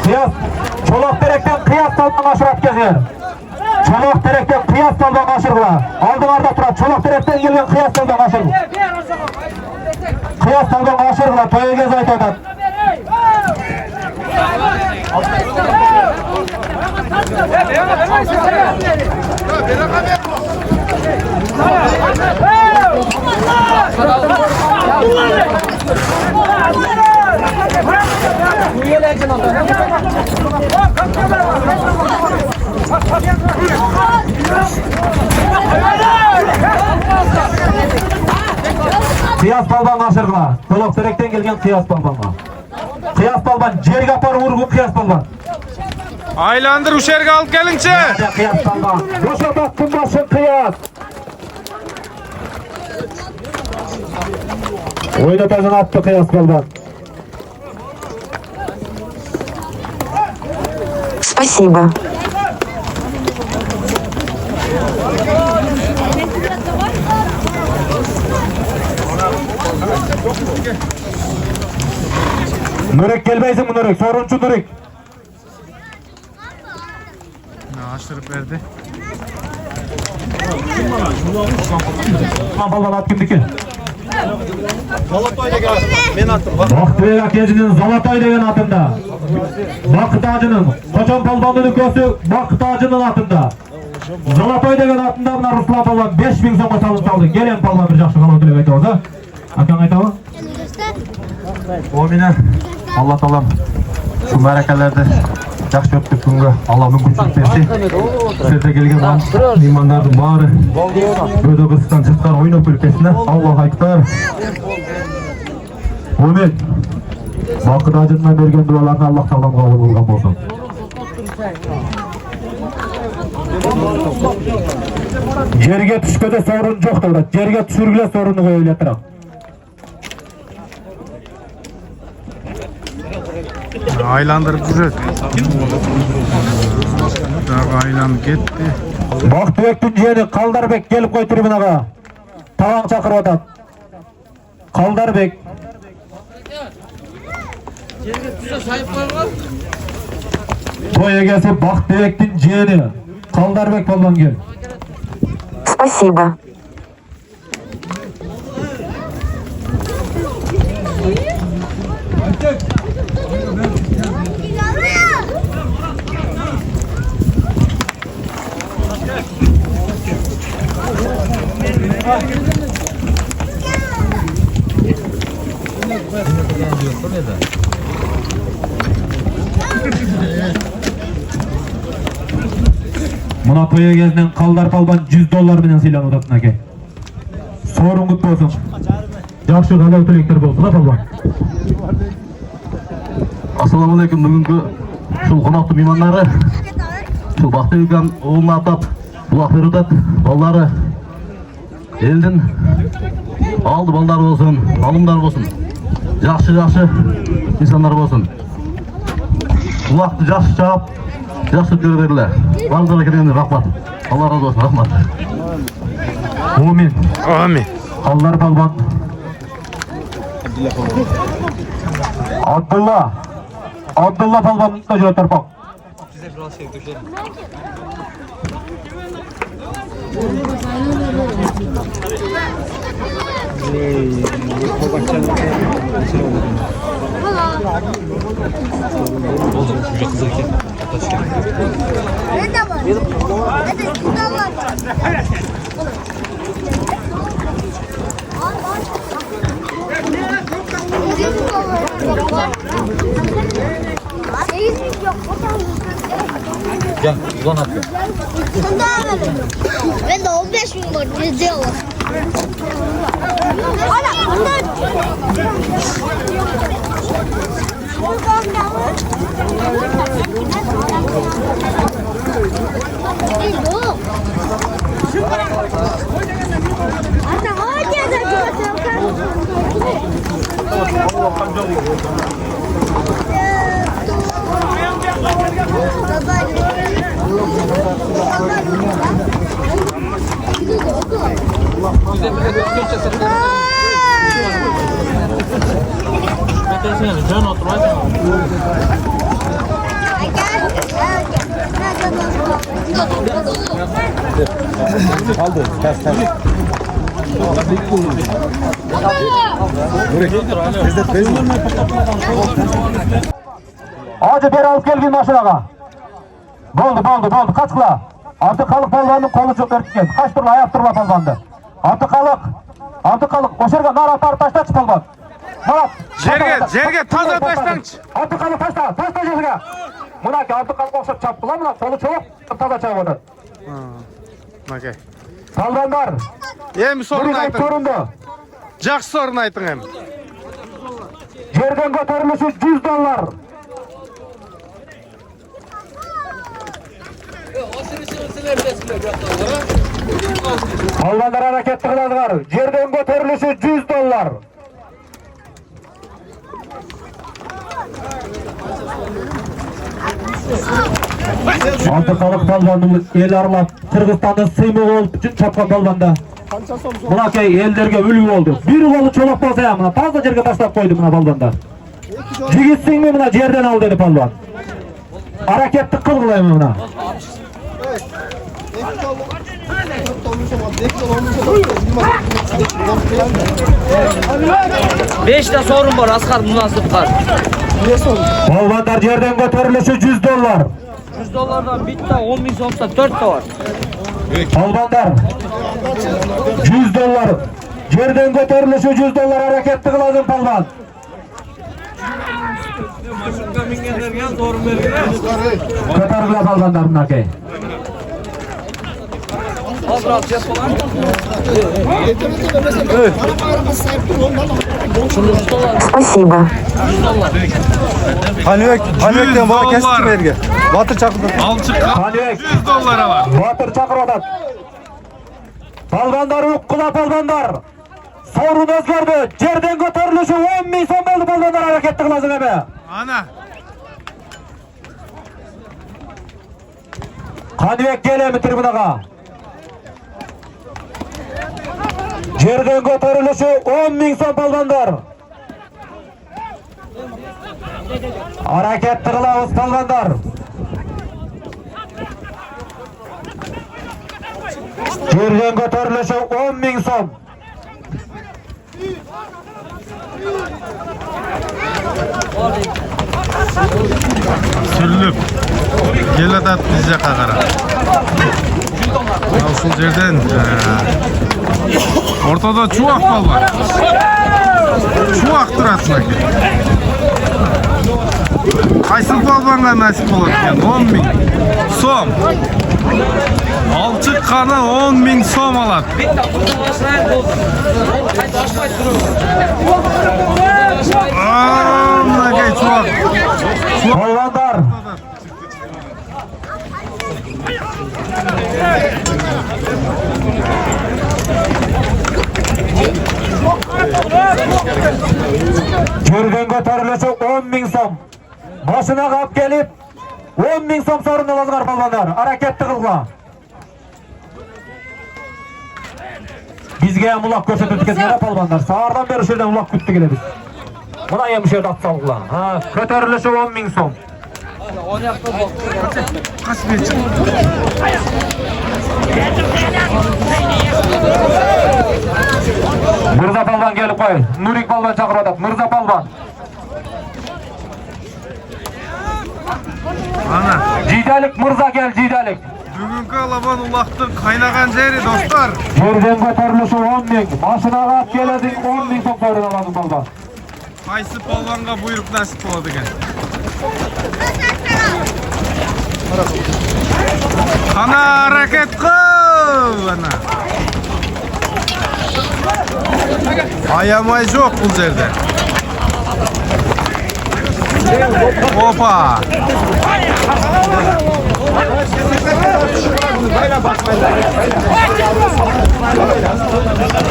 Kıyas. Çolak terekten kıyas saldan aşırıp geziyor. Çolak terekten kıyas saldan aşırılar. Aldılarda turar. Çolak terekten gelgen kıyas saldan aşırı. Kıyas saldan aşırılar. Toya gez aytadan. Kıyas balban aşırılar. Çolak terekten gelgen kıyas balbanlar. Kıyas balban. Jerge apar vurgun kıyas balban. Aylandır uşerge alıp gelince. Kıyas balban. Boşa baktın başın kıyas. Oyunu tazın attı kıyas balban. Спасибо. Nurek gelmeysin mi Nurek? Soruncu Nurek. Aşırıp verdi. Balban at kimdiki? Vaktiye Akiyeci'nin Zalatay degen atında. Bakıt Ağacı'nın Koçan Balban'ın göğsü Bakıt Ağacı'nın atında. Zalatay degen atında buna Ruslan Balban 5000 soğuk salın saldı. Gelen Balban bir жақсы қалау тілек айтып olsa. Akan айтабы? Omine. Allah talam şu mərakələrdə жақсы öptük күнгө. Allah мүмкіншілік берсин. Сіздерде келген меймандардың бары Бөді Қыстан шыққан ойнап өлкесіне Аллах айтар. Omid. Bakıt Ağacı'ndan bergen dualarını Allah talam kabul kılgan bolsun. Жерге түшпөдө sorun жоқ да. Жерге түшүргүлө sorunu коюп турат. Aylandırıp güzel. Aylanıp gitti. Бактыбектин жиени Калдарбек келип кой трибунага. Табаң чакырып атат. Калдарбек. Той эгеси Бактыбектин жиени Калдарбек балбан кел. Спасибо. Muna toy egesinden Kaldar Palban $100 менен сыйланып атат аке. Sorun kutlu olsun. Жақсы қалау тілектер болсын, Palban. Assalamu alaikum. Бүгінгі шул қонақтың меймандары шул Бақтыбектің ұлын атап бұлақ беріп атат. Балдары елдің алды балдар болсын, алымдар болсын. Жақсы insanlar болсын. Бұлақты жақсы чағып, жақсы көргерлер. Барлықтары келгенде рахмат. Allah razı olsun, rahmat. Amin. Amin. Kaldar Palban. Abdullah Palban da joy tarpak. Gel, ulan atıyor. Ben de 15 bin var. Yüzde var. Hacı beri alıp gel bir maşinaga. Boldu. Kaç kula? Antıkalık balvanın kolu çok erken. Kaç turla ayak turla balvandı. Antıkalık. Koşarga nar atar taşta çık balvan. Marat. Жерге таза таштан. Antıkalık taşta жерге. Mına ki antıkalık okşap çaptılar mı lan? Kolu çok taza çabıdır. Okey. Balvanlar. Эми sorun Bir айтın. sorundu. Жақсы sorun айтın эми. Yerden götürülüşü $100. Balvanlar hareketli kıladılar. Yerden götürülüşü $100. Antıkalık balvanımız el aralap Kırgızstan'da sıymak olup bütün çapkan balvanda. Buna key ellerge ülgü oldu. Bir kolu çolak bolsa ya mına fazla жерге taşlap koydu mına balvanda. Jigitsin mi mına yerden al dedi balvan. Hareketli kıl kılayım mına. Beşte sorun var Askar münasip kar. Balvanlar yerden götürülüşü $100. $100'dan bitti 10 bin so'msa 4 de var. Balvanlar $100. Yerden götürülüşü $100 hareketli kılasın balvan. Götürüle balvanlar bunlar key. Спасибо. Hanvekten bana kestim erge. Batır çakırdı. Hanvek. $100 var. Batır çakır odat. Balvanlar ukkula balvanlar. Sorun özgördü. Yerden götürülüşü 10 bin son oldu balvanlar hareketli kılasın ebe. Ana. Hanvek gel mi tribunaga? Yerden götürülüşü 10 bin son balvanlar. Hareketli kılavuz balvanlar. Yerden götürülüşü 10 bin son. Sürülüp. Gel adat bizce kakara. Nasıl yerden? Ortada çuvak bal var. Çuvak durasına ki. Kaysıl balvanға nasip olur eкен 10 bin so'm. Alçı kanı 10 bin so'm alады. Мынакей çuvak. Balvanlar. Yerden götürülüşü 10 bin som. Başına kap gelip 10 bin som sorun alazgar balvanlar. Hareketli kılgıla. Bizge mulak köşetip kesmeye balvanlar. Sağırdan beri şuradan mulak küttü geliriz. Buna yemiş yerde at salgıla. Götürülüşü 10 bin som. Mırza Palvan gelip koy. Nurik Palvan çakırvadak. Mırza Palvan. Ana. Cidelik Mırza gel Cidelik. Bugünkü alaban ulaktın kaynagan jeri dostlar. Yerden götürülüşü 10 bin. Başına kap geledin 10 bin sok sorun aladın Palvan. Kaysı palvanga buyruk nasip oladı gen. Ana hareket kıl. Ana. Ayamay yok bu yerde. Hoppa.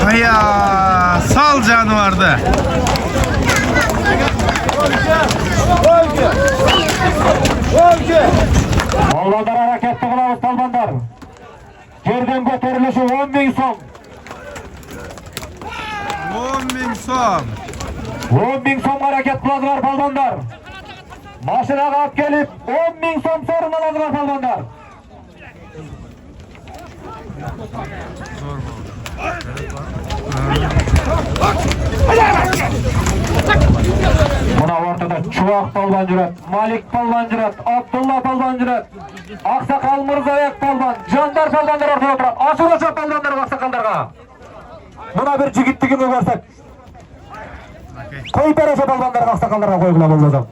Aya sal canavardı. Palvanlar hareketli kılavuz palvanlar. Yerden göterilişi 10.000 so'm. 10.000 so'm. 10.000 so'm hareket kılavuzlar palvanlar. Maşına kalk gelip 10.000 so'm sorun alazılar palvanlar. Buna ortada Çuvak palvan cüret, Malik palvan cüret, Abdullah palvan cüret, Aksakal Mırzayak palvan, Candar palvanlar ortada oturup, Aşırıca palvanlar aksakallarga. Buna bir jigitligini görsek. Koy pereşe palvanlar aksakallarga koygulam olacak.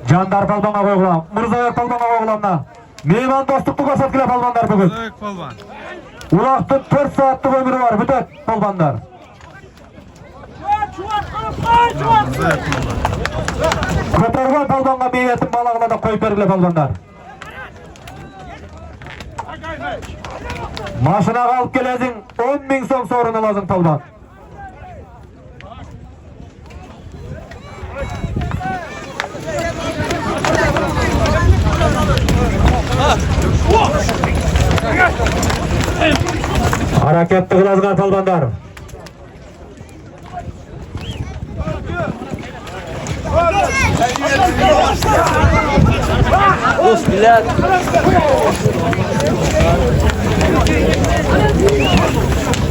Candar palvana koygulam, Mırzayak palvana koygulamna. Meyman dostluklu gösterkile palvanlar bugün. Mırzayak palvan. Ulaqtın 4 saatlik ömrü var, bütet palvanlar. Kötergen palvanga meyetin balağına da koyup bergile palvanlar. Maşına kalıp gelezin 10.000 so'm sorunu lazım palvan. Hareketli kılazgar palvanlar. Bismillah.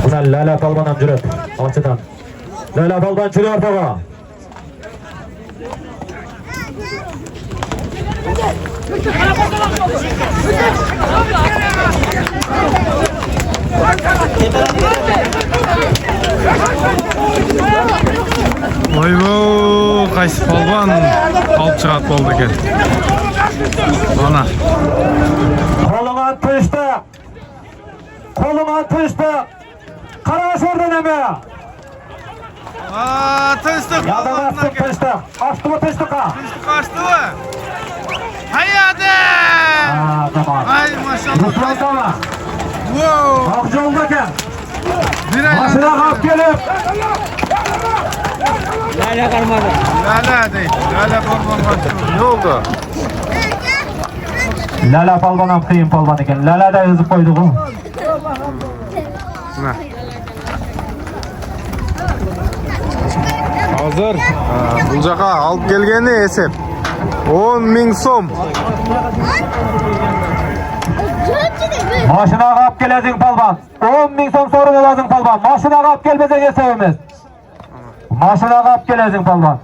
Buna Lala palvan cüret. Açıdan. Lala palvan çürü ortaga. Vay bu qaysi polvon olib chiqat bo'ldi ekan. Ana. Koluna tıştı. Koluna tıştı. Karaş oradan eme. Aa, tıştık. Yadan astık tıştı. Açtı mı tıştık ha? Tıştık açtı mı? Hayadi. Tamam. Ay maşallah. Ruslan sana. Wow. Akçı oldu eken. Başına kalk gelip. Lala kalmadı. Lala değil. Lala polvon kaçtı. Ne oldu? Lala palvanam kıyım palvan eken. Lala da yazıp koyduk. Ne? Hazır. Bu jaka alıp gelgeni esep. 10.000 so'm. Maşına kalk gelezin palvan. 10.000 so'm sorunu lazım palvan. Maşına kalk gelmese geçevimiz. Maşına kalk gelezin palvan.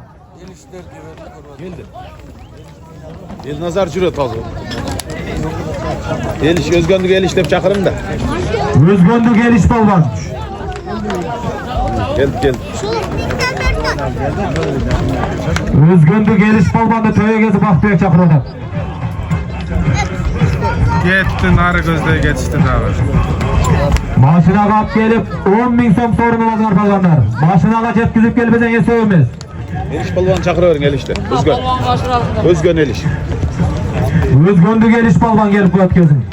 El nazar cüret hazır. Eliş özgöndük eliş dep çakırım da. Özgöndü geliş palvan. Gel. Özgöndü geliş palvan da töye gezip Akbek çakırdı. Gitti narı gözde geçti daha. Maşına kalk gelip 10.000 so'm sorunu lazım palvanlar. Maşına kalk yetkizip gelmesen geçevimiz. Eliş balvan çakırıverin elişte. Özgön. Özgön eliş. Özgöndü geliş palvan gelip kuyat gezin.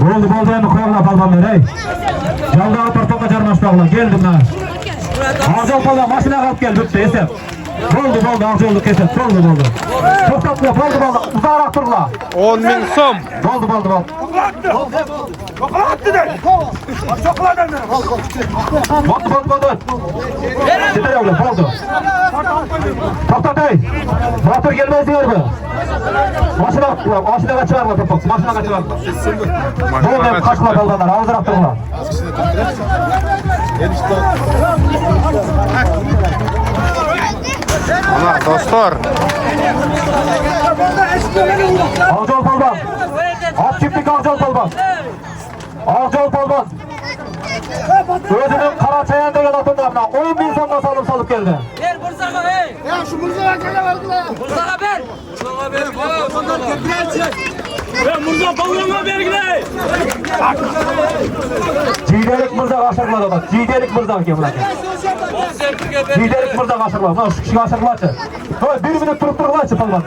Boldu endi koyagla palvanlar ey. Yaldağı tortoqqa jarmaşpagla geldim lan. Ağzol palvan maşına kalıp gel bütse esep. Boldu ağzoldu kesep. Boldu. Toxtatla boldu uzağırak turla. 10.000 so'm. Boldu. Boldu. Gider oğlum boldu. Toxtat ey. Motor gelmez diyor mu? Maşına kaçırarla topak. Maşına kaçırarla. Boldu kaçma palvanlar ağzırak turla. Ana dostlar. Ağzol palvan. At çiftlik ağzol palvan. Akjol Palban. Özünün Karaçayan degen atınlarına 10.000 so'mga salıp geldi. Ver Murzaga hey. Ya şu Murzaga gele verdiler. Murzaga ver. Murzaga ver. Bunlar kepirelçi. Ben Murza Palvan'a vergiley. Cidelik Mırza aşırmadı bak. Cidelik Mırza ki bırak. Cidelik Mırza aşırmadı. Bak şu kişi aşırmadı. Bir minut durup durulaçı Palban.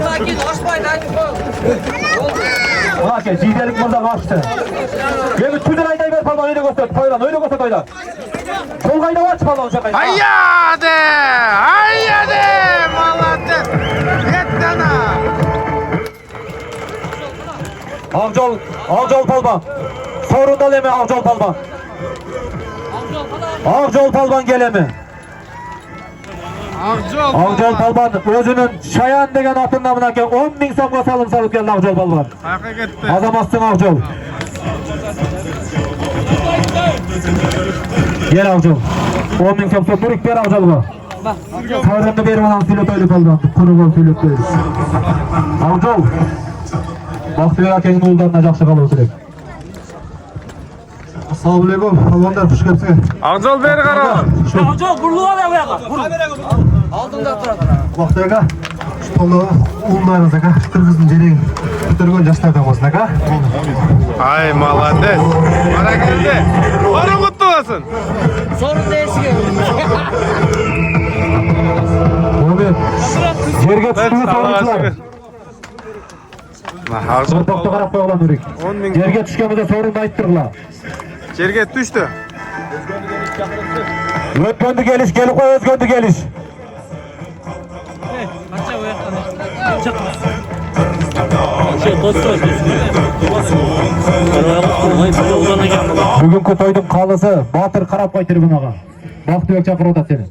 Sakin açmayın hadi. Bak ya cidelik Mırza kaçtı. Yemi tüdür ayday ver Palban öyle göster. Toylan öyle göster Toylan. Sol kayda var Palban şu kayda. Haydi! Haydi! Maladet! Yettana! Akjol Palban. Sorunda leme Akjol Palban. Akjol Palban gelemi. Akjol Palban özünün Şayan degen atından bınakı 10.000 so'mga salıp geldi Akjol Palban. Hakikaten. Azamazsın Akjol. Gel Akjol. 10.000 so'm turik ber Akjolga. Sorunda bermadan Filip'e Palban. Kurban Filip'e. Akjol. Baxtiyor akanın oğullarına жақсы қалу керек. Assalamualaikum. Palvanlar hoş geldiniz. Akjol beri qara. Akjol burluğa ver buyaqa. Aldında turadi. Baxtiyor şu to'lda o'g'illarimiz aka, Qirg'izning jerang ko'targan yoshlardan bo'lsin aka. Ay maladet. Barakallah. Bari mutlu olsun. Sorun değişiyor. Oğlum, yerga tushgan so'rovchilar. To'xta qarab qo'yinglar Nurik. Yerga tushganida so'rinni ayttiringlar. Yerga tushdi. O'tganda kelish, kelib qo'y o'zganda kelish. Bugungi to'yning qolisi Botir qarab qo'y tribunaga. Baxtiyor chaqiryapti seni.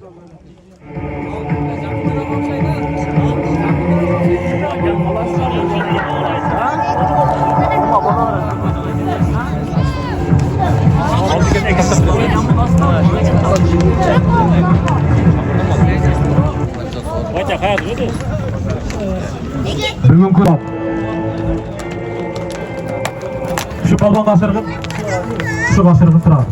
Bugungi şu Palban qasırg'in, şu qasırg'in turadi.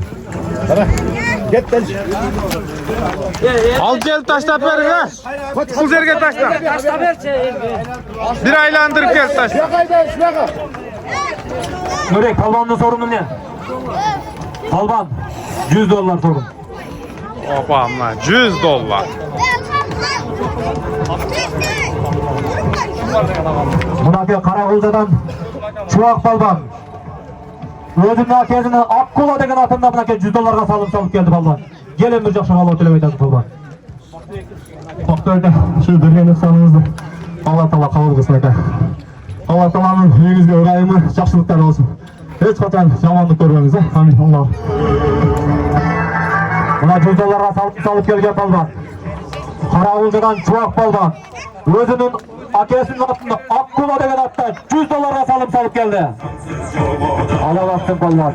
Al gel taşlap bering ha. Bu yerga taşla. Taşla berchi. Bir aylandırıp gel taşla. Nurek, Palban'ın sorunu ne? Palban, $100 sorun. Opa ama $100. Bunaki Karagulca'dan Çuak Palban. Özünün akezini Akkula degen atında bunaki $100'ga salıp geldi Palban. Gelin bir жақсы қалау тілеп айтады Palban. To'xtaydi. Shu bergan ihsoningizni Alloh taolo qabul qilsin aka. Alloh taoloning uyingizga o'rayimi, yaxshiliklar olsun. Hech qachon yomonlik ko'rmaymiz. Amin. Alloh. Buna $100'ga salıp gelgen Palban. Karagulca'dan Çuak Palban. Özünün akesinin atında Akkula degen atında $100'ga salıp geldi. Allah baksın Palban.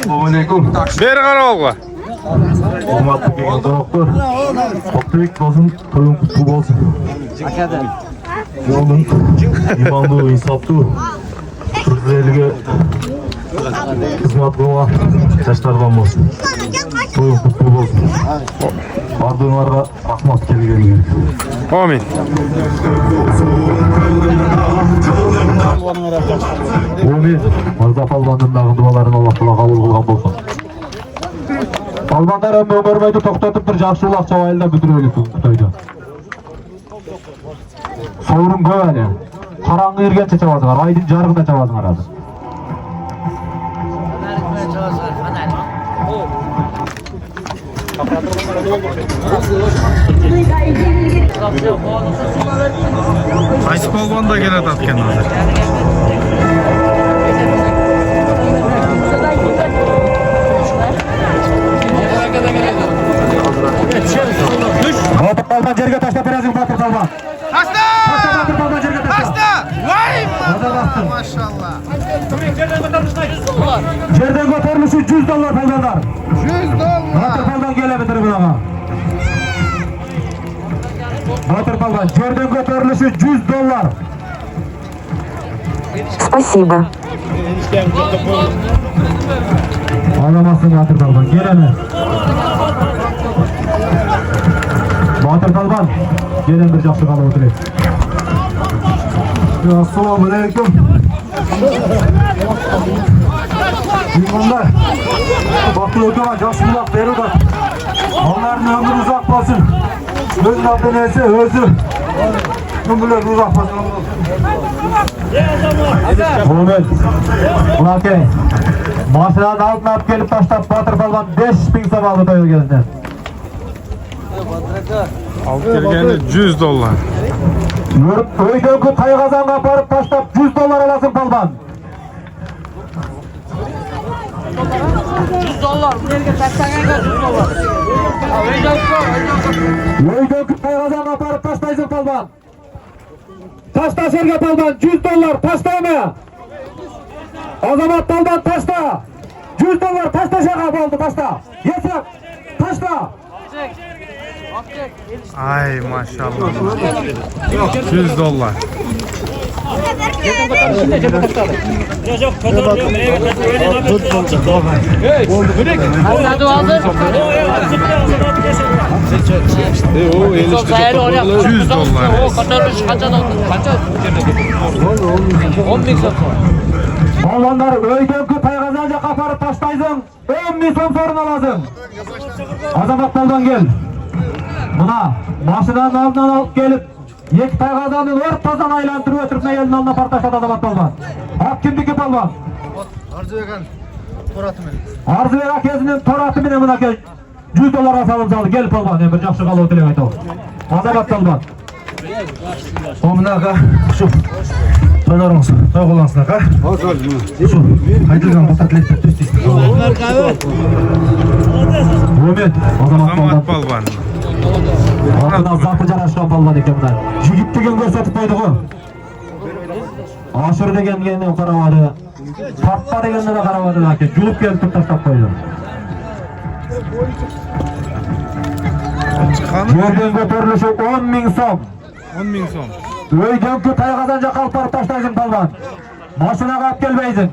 Assalamualaikum. Beri qara oğla. Hurmatli kelgan doktor. To'xtaylik bo'lsin, to'ying qutlug' bo'lsin. Akadan. Yo'lin imonli, insofli, turk eliga xizmat qilgan yoshlardan bo'lsin. To'ying qutlug' bo'lsin. Bardinglarga rahmat kelganinglar. Amin. Amin. Mirza Palban'ın dualarını Allah taolo qabul qilgan bo'lsin. Palbanlar ömrü görmeydi, to'xtatib bir жақсы ulaq çavayılda büdüröylü Xitoyda. Soğurun köp әлі. Qarаңғы ергенше çavazılar, aydın jarığında çavazılar adı. Qaysi polvon da keladi atkan hozir. Botir polvon yerga tashlab berasiz Botir polvon. Tashla! Botir polvon yerga Tashla! Voy! Maşallah. Maşallah. Yerden ko'tarilishi $100 polvonlar. $100. Botir polvon keladi tribunaga. Botir polvon yerden ko'tarilishi $100. Спасибо. Alamazsın Botir polvon. Gelene. Botir polvon gelen bir yaxshi qolib o'tiradi. Assalomu alaykum. Mehmonlar, Bakırköy'e yosh buloq berdi. Onlarning umri uzoq bo'lsin. O'z nabdanasi o'zi. Umrlar uzoq bo'lsin. Muhammed. Ulakay. Mashinani oldin olib kelib tashlab Botir polvon 5000 so'm oldi to'y o'rgasidan. Olib kelgani $100. Yurib uydagi qayg'azonga borib tashlab $100 olasan polvon. $100. Bu yerga tashlaganga $100. Uydagi qayg'azonga borib tashlaysan polvon. Tashla yerga polvon $100 tashlaymi? Azamat polvon tashla. $100 tashlashaga bo'ldi tashla. Yesab tashla. Ay maşallah. $100. Polvonlar uydagi qayg'azonga qaparib tashlaysın. 10.000 so'm so'rin olasın. Azamat polvon gel. Buna mashinani oldidan olib kelib, iki qayg'azonni o'rtadan aylantirib o'tirib elning oldina portlashladi Azamat polvon. Haq kimniki polvon? Arzubek akasining torati bilan buni aka $100 salib soldi. Gel polvon, men bir yaxshi qolib o'tirib aytaman. Azamat polvon. Ominaga shu to'ylarimiz to'y qilamiz aka. Shu qaytilgan patatletni tustist. Muhammed, Azamat polvon. Oradan zafı jarashgan polvon ekan bundan. Yigit degan ko'rsatib qo'ydi-ku. Oshir deganga qaramadi. Tappa deganga qaramadi aka. Julib kelib tashlab qo'ydi. Yerdan ko'tarilishi 10.000 so'm. 10.000 so'm. Uydan ku qayg'azonga qalparib tashlaysan polvon. Mashinaga olib kelmaysan.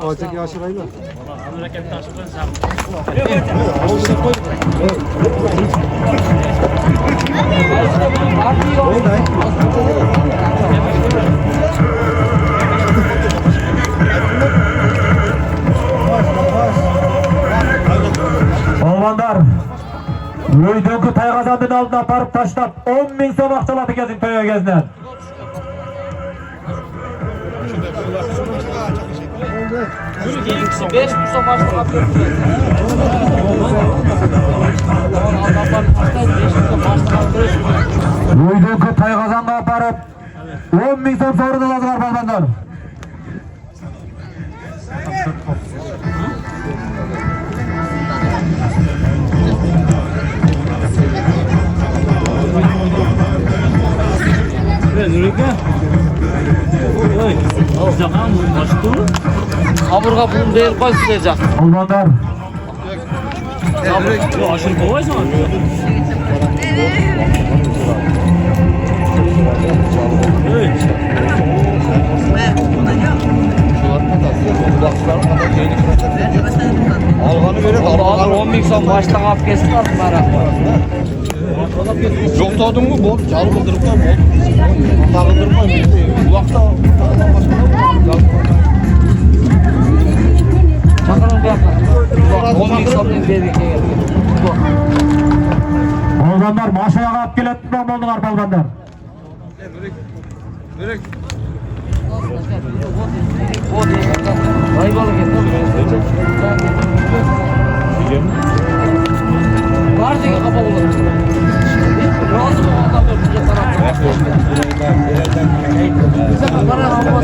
Ochaga oshiraymi? Polvonlar uydagi qayg'azonning oldidan borib tashlab 10.000 so'm aqchaladi ekansiz to'y o'rgasidan. Uydagi qayg'azonga borib 10.000 so'm so'rin oladilar polvonlar. Kaburga bunu değil koy sıcak. Polvonlar Aşırı kovaysın abi. Alğanı verip Alır 10.000 so'm baştan alıb kesin aldım merak. Yok tadın mı bol? Çalı kıldırıp da bol. Dağıldırma. Kulakta. Bakalım bir yapalım. 10.000 so'mning berdiga keldi. polvonlar mashinaga olib keladi bo'ldilar polvonlar. Vay balık etti. Var diye kafa olur. Razı mı adam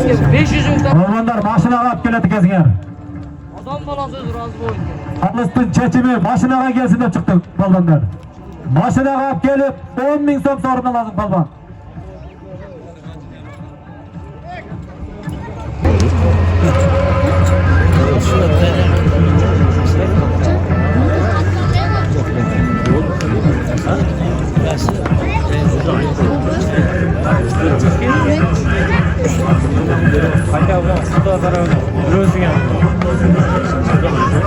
böyle 500 Ormanlar maşinaga alıp keledi kezingер. adam falan söz razı boyun. Halыстın çeçimi maşinaga gelsin de çıktı balbanlar. Maşinaga alıp gelip 10.000 so'm sorunu lazım balban.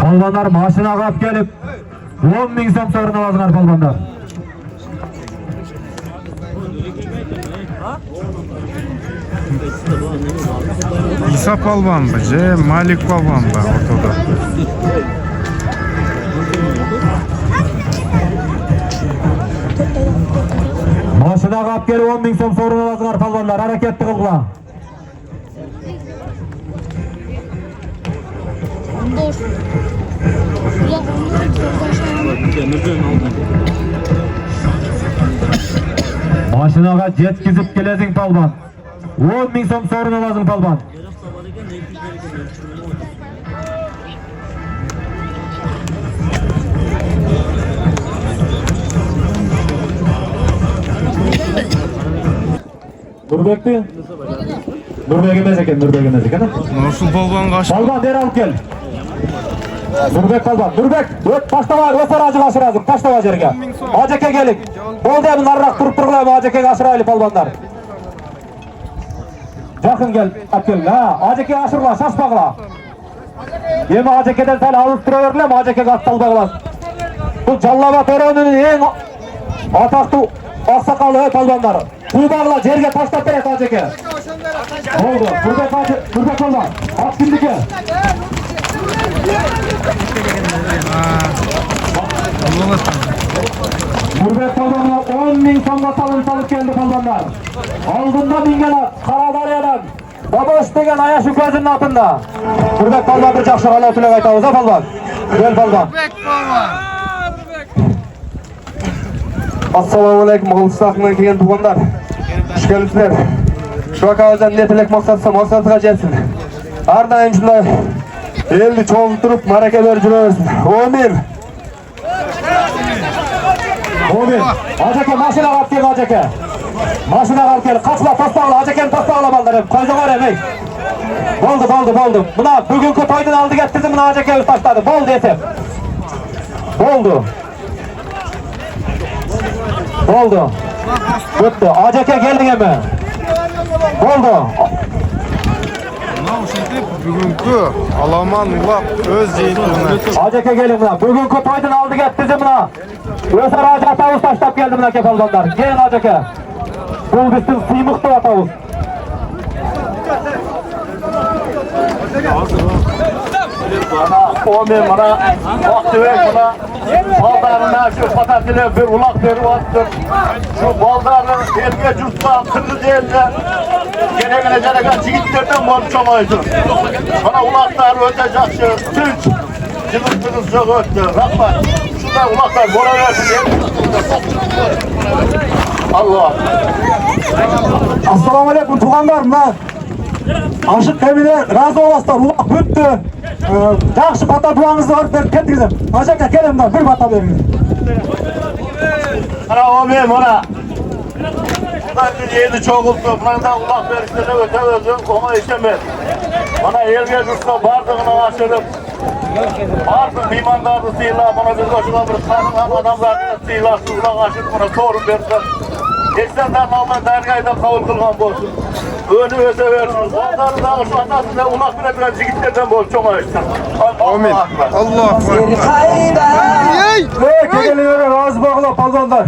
Balbanlar maşinaga alıp gelip 10.000 so'm sorunu lazım balbanlar. İsa palvan mı? Malik palvan mı ortada? Maşinaga alıp gelip 10.000 so'm sorunu lazım balbanlar. Hareketli kılgıla. Dur. Maşinaga jetkizip kelesing balban. 10.000 so'm sorunu lazım balban. Nurbek'ti? Nurbek emas ekan, Nurbek emas ekan. Nasıl palvan kaç? Balban beri alıp gel. Nurbek balban. Nurbek, öt taştama, öter acı aşır lazım. Taştama жерге. Ajeke gelik. Boldu emin narrak turup turgulayım Ajeke aşıraylı balbanlar. Жақын gel, apkel. Ha, Ajeke aşırla, şaşpagıla. Emi Ajekeden sal alıp tura berlem, Ajeke gattalbagılas. Bu Jallaba Tören'in en ataklı aksakalı balbanlar. Bu bağla жерге taştap beret Ajeke. Oldu. Nurbek balban. At kimdiki? Nurbek balbanlar 10.000 so'mga salıp geldi balbanlar. Aldında bingen at, Karadaryadan. Baboş degen Ayaş Üközünün atında. Nurbek balban bir жақсы қалау тілек айтабыз, ha balban. Gel balban. Assalamu alaikum, Kılıçdaroğlu'ndan kelgen tuğanlar. Hoş geldinizler. Şu akavazdan ne tilek maksatsa maksatıga jetsin. Har daim shunday elni cho'g'iltirib maraka berib yuraversin. Amin. Amin. Ajeke mashinaga olib kel Ajeke. Mashinaga olib kel. Qaçla tastag'la, Ajekeni tastag'la baldarim. Qo'yja emey. Bo'ldi. Buna bugungi to'ydan oldi ketdi, buna Ajeke o'z tashladi. Bo'ldi etib. Bo'ldi. O'tdi. Ajeke kelding emi. Bo'ldi. Bugünkü Alaman ulaq öz zeytini. Ajeke keling buna. Bugungi to'ydan oldi ketdi, buna. O'sar Ajeke tashlab keldi buna kepalbanlar. Keyin Ajeke. Bu bizning siymiqdi atavuz. Omen mana vaqtibek mana baldarına şu patatile bir ulaq berip atdı. Şu baldarın elge jurtsa kırdı deyildi. Gelegene jaraka jigitlerden bolup çoğaydı. Mana ulaqlar öte жақсы, tinch. Jigitimiz çok öttü. Rahmat. Şunday ulaqlar bo'laversin. Allah. Assalomu alaykum tuğanlar. Mına aşık kemine razı olasızlar. Ulaq büttü. Жақсы bata duanızı var verip ketkizim. Ajeke kelim bir bata verin. Mana omen mana. Bundan bir yedi çoğuldu. Bundan ulaq berişlerine öte özü ona işemez. Mana elge jurtsa bardığına aşırıp bardı mimandardı sıyla, bana bir koşulan bir tanınan adamlarını sıyla, ulaq aşırıp bana sorun versin. Eksenlerden alman dergayda kabul kılgan bolsun. Önü öse versiniz. Onları da şu atasında ulaq bile jigitlerden bol çoğayışsın. Amin. Allah akbar. Kegelere razı bağla palvanlar.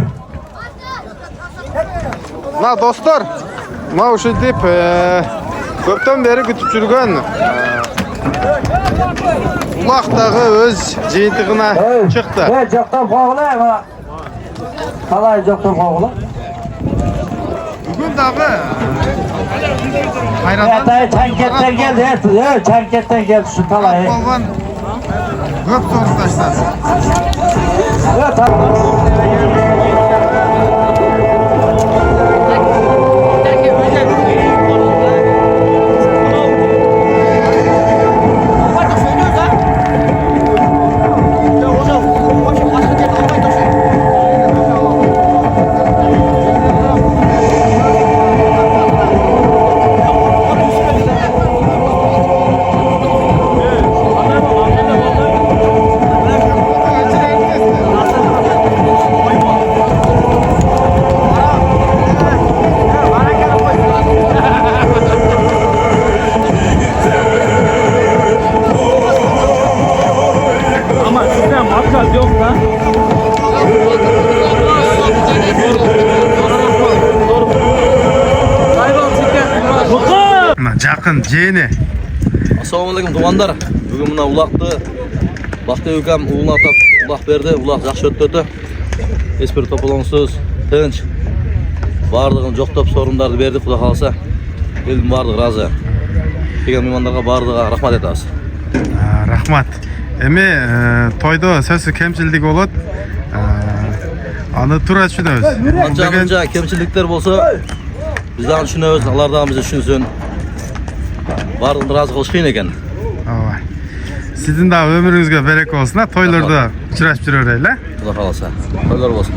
Na dostlar, ma o'sha deb ko'pdan beri kutib yurgan ulaqdagi o'z jeytig'ina chiqdi. Joqdan qo'g'la mana. Qalay joqdan qo'g'la? Bugun dağı hayradan Çanket'ten geldi. Çanket'ten geldi şu talay. Balvan Köp soğuk taşlasın. Жақын жені. Assalamualaikum tuğanlar. Bugün buna ulaktı. Bakti ülkem uğuluna atıp ulak verdi. Ulak жақсы öttürdü. Espri topalansız, tınç. Bardığın жоқ top sorunlardı verdi. Kuda kalsa. Elin bardığı razı. Kelген mehmanlarga бардыға рахмат айтабыз. Рахмат. Эми тойдо сөзсүз кемчилдик болот. Аны туура түшүнөбүз. Анча кемчиликтер болсо биз дагы түшүнөбүз, алар дагы бизди түшүнсүн. Бардыгын разы кылыш кыйын экен. Ооба. Сиздин дагы өмүрүңүзгө береке болсун, тойлордо учурашып жүрө берели. Кудай кааласа. Тойлор болсун.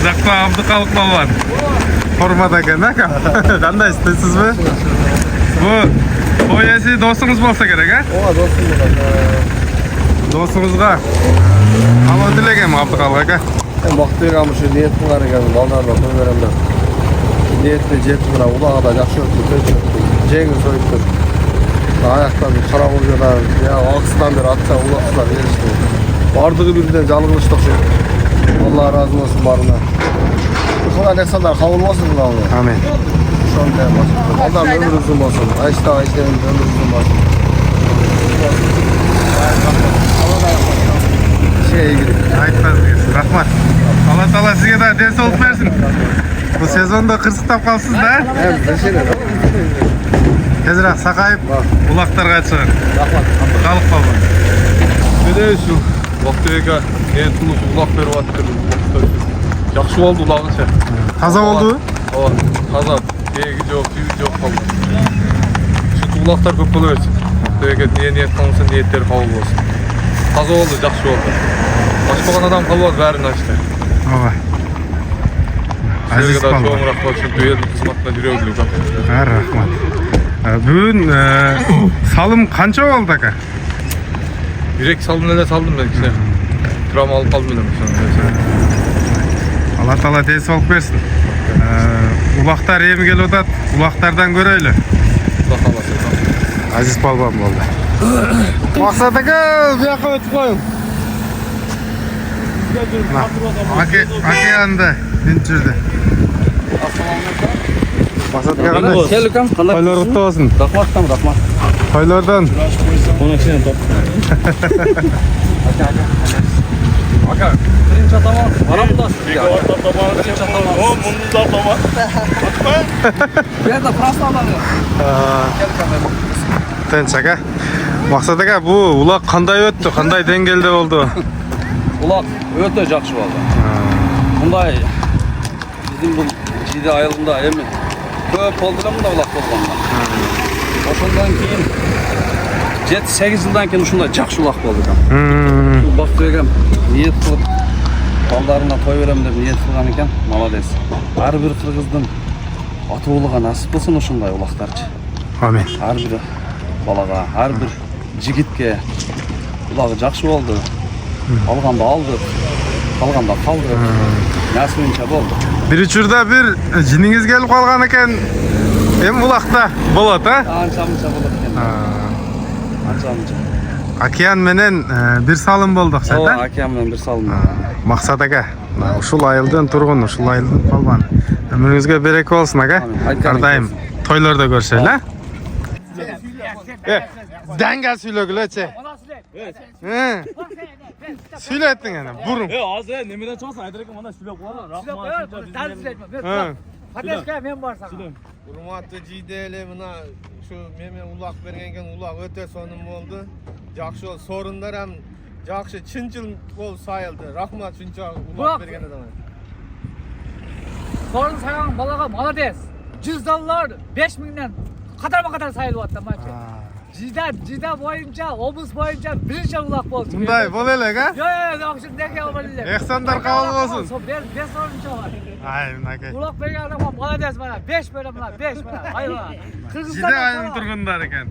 Жакта Абдыкалык балбан. Формада экен, ака. Кандай сизби? Бу той эси досуңуз болсо керек, а? Ооба, досум болот. Досуңузга аман тилегем Абдыкалык ака. Бактыбек амы ушу ниет кылган экен, балдарына той берем деп. Ниетине жетип мына улага да жакшы өттү, жеңил союптур. Аяктан карагулжадан, алкыстан бери атса улаксыздар беришти. Бардыгы бирден жалгылышты окшойт. Алла ыраазы болсун барына. Кылган эксандар кабыл болсун мына. Амин. Ошондой болсун. Балдар өмүрү узун болсун. Айштен өмүрү узун болсун. Айтпаңыз, рахмат. Алла Таала сизге да ден соолук берсин. Бул сезондо кырсыктап калсыз да? Тезирээк сакайып, улактарга чыгың. Рахмат. Абдыкалык балбан. Міне şu Бактыбекке ен тулуп улак берип атты. Жакшы болду улагыча. Таза болду? Ооба, таза. Эги жок, түйү жок калды. Şu улактар көп боло берсин. Бактыбекке ниет кылса ниеттери кабыл болсун. Таза болду, жакшы болду. Ачпаган адам калбады, бәрін ачты. Ооба. Азиз балбан. Чоң рахмат, ушинтип элдин кызматына жүрө билип жатат. Рахмат. Бүгүн салым канча болду ака? Бирек салдым эле салдым мен кичине. Трам алып калдым эле. Алла Таала ден соолук берсин. Улактар эми келип атат. Улактардан көрөйлү. Кудай кааласа. Азиз балбан болду. Максат ака, бияка өтүп коюң. Океанда мен жүрдү. Максат ака кандай? Келикам, кандай? Тойлор куттуу болсун. Рахмат. Тойлордон. Onu içine top. Aka, birinci atama bana mı tasın? Birinci atama. O munduz atama. Bir de Fransa alanı. Tinch aka. Maksat aka, bu ulak qanday öttü, qanday dengelde oldu? Ulak öte жақсы болды. Bunday bizim bu jidi ayılında emin көп болды da bunda ulak bolğanda. Oşondan keyin 7-8 yıldan keyin uşunday жақсы ulak boldu ekan. Бактыбек ниет кылып балдарына той берем деп ниет кылган экен, молодец. Ар бир кыргыздын атуулуга насип болсун ушундай улактарчы. Амин. Ар бир балага, ар бир жигитке улагы жақсы болду. Алганда алды, калганда калды. Насибинче болду. Bir учурда bir жиниңиз келип калган экен. Эми улакта болот, а? Анча-мынча болот экен. Анча-мынча. Океан менен bir salım болдук, Ооба, да? океан менен бир салым. Максат ака, ушул айылдын тургуну, ушул айылдын балбаны. Өмүрүңүзгө береке болсун, ака. Ар дайым тойлордо көрсөйлү, а? Даңга сүйлөгүлөчү. Сүйлөттүң ана, бурун. Az nemeden çıkarsan aydır ki bana şöyle koyalım. Rahman şöyle. Pateşke men var sana. Urmatlı Cideli mına şu meme ulaq bergenken ulaq öte sonum oldu. Jakşı ol sorunlar hem jakşı çınçıl bol sayıldı. Rahmat şunça ulaq bergen adam. Sorun sayan balaga malades. Cüzdanlar 5000'den kadar sayılıp attı maçı. Cida boyunca, obus boyunca birinci ulaq boldu. Bunday bol elek ha? Yok, şimdi ne gelmeli? Ehsandar kabul olsun. Ben sorunca var. Ay nake. Ulaq bergen adama malades bana. 5 bölüm lan, 5 bana. Hayır. Jide ayın turgunlar eken.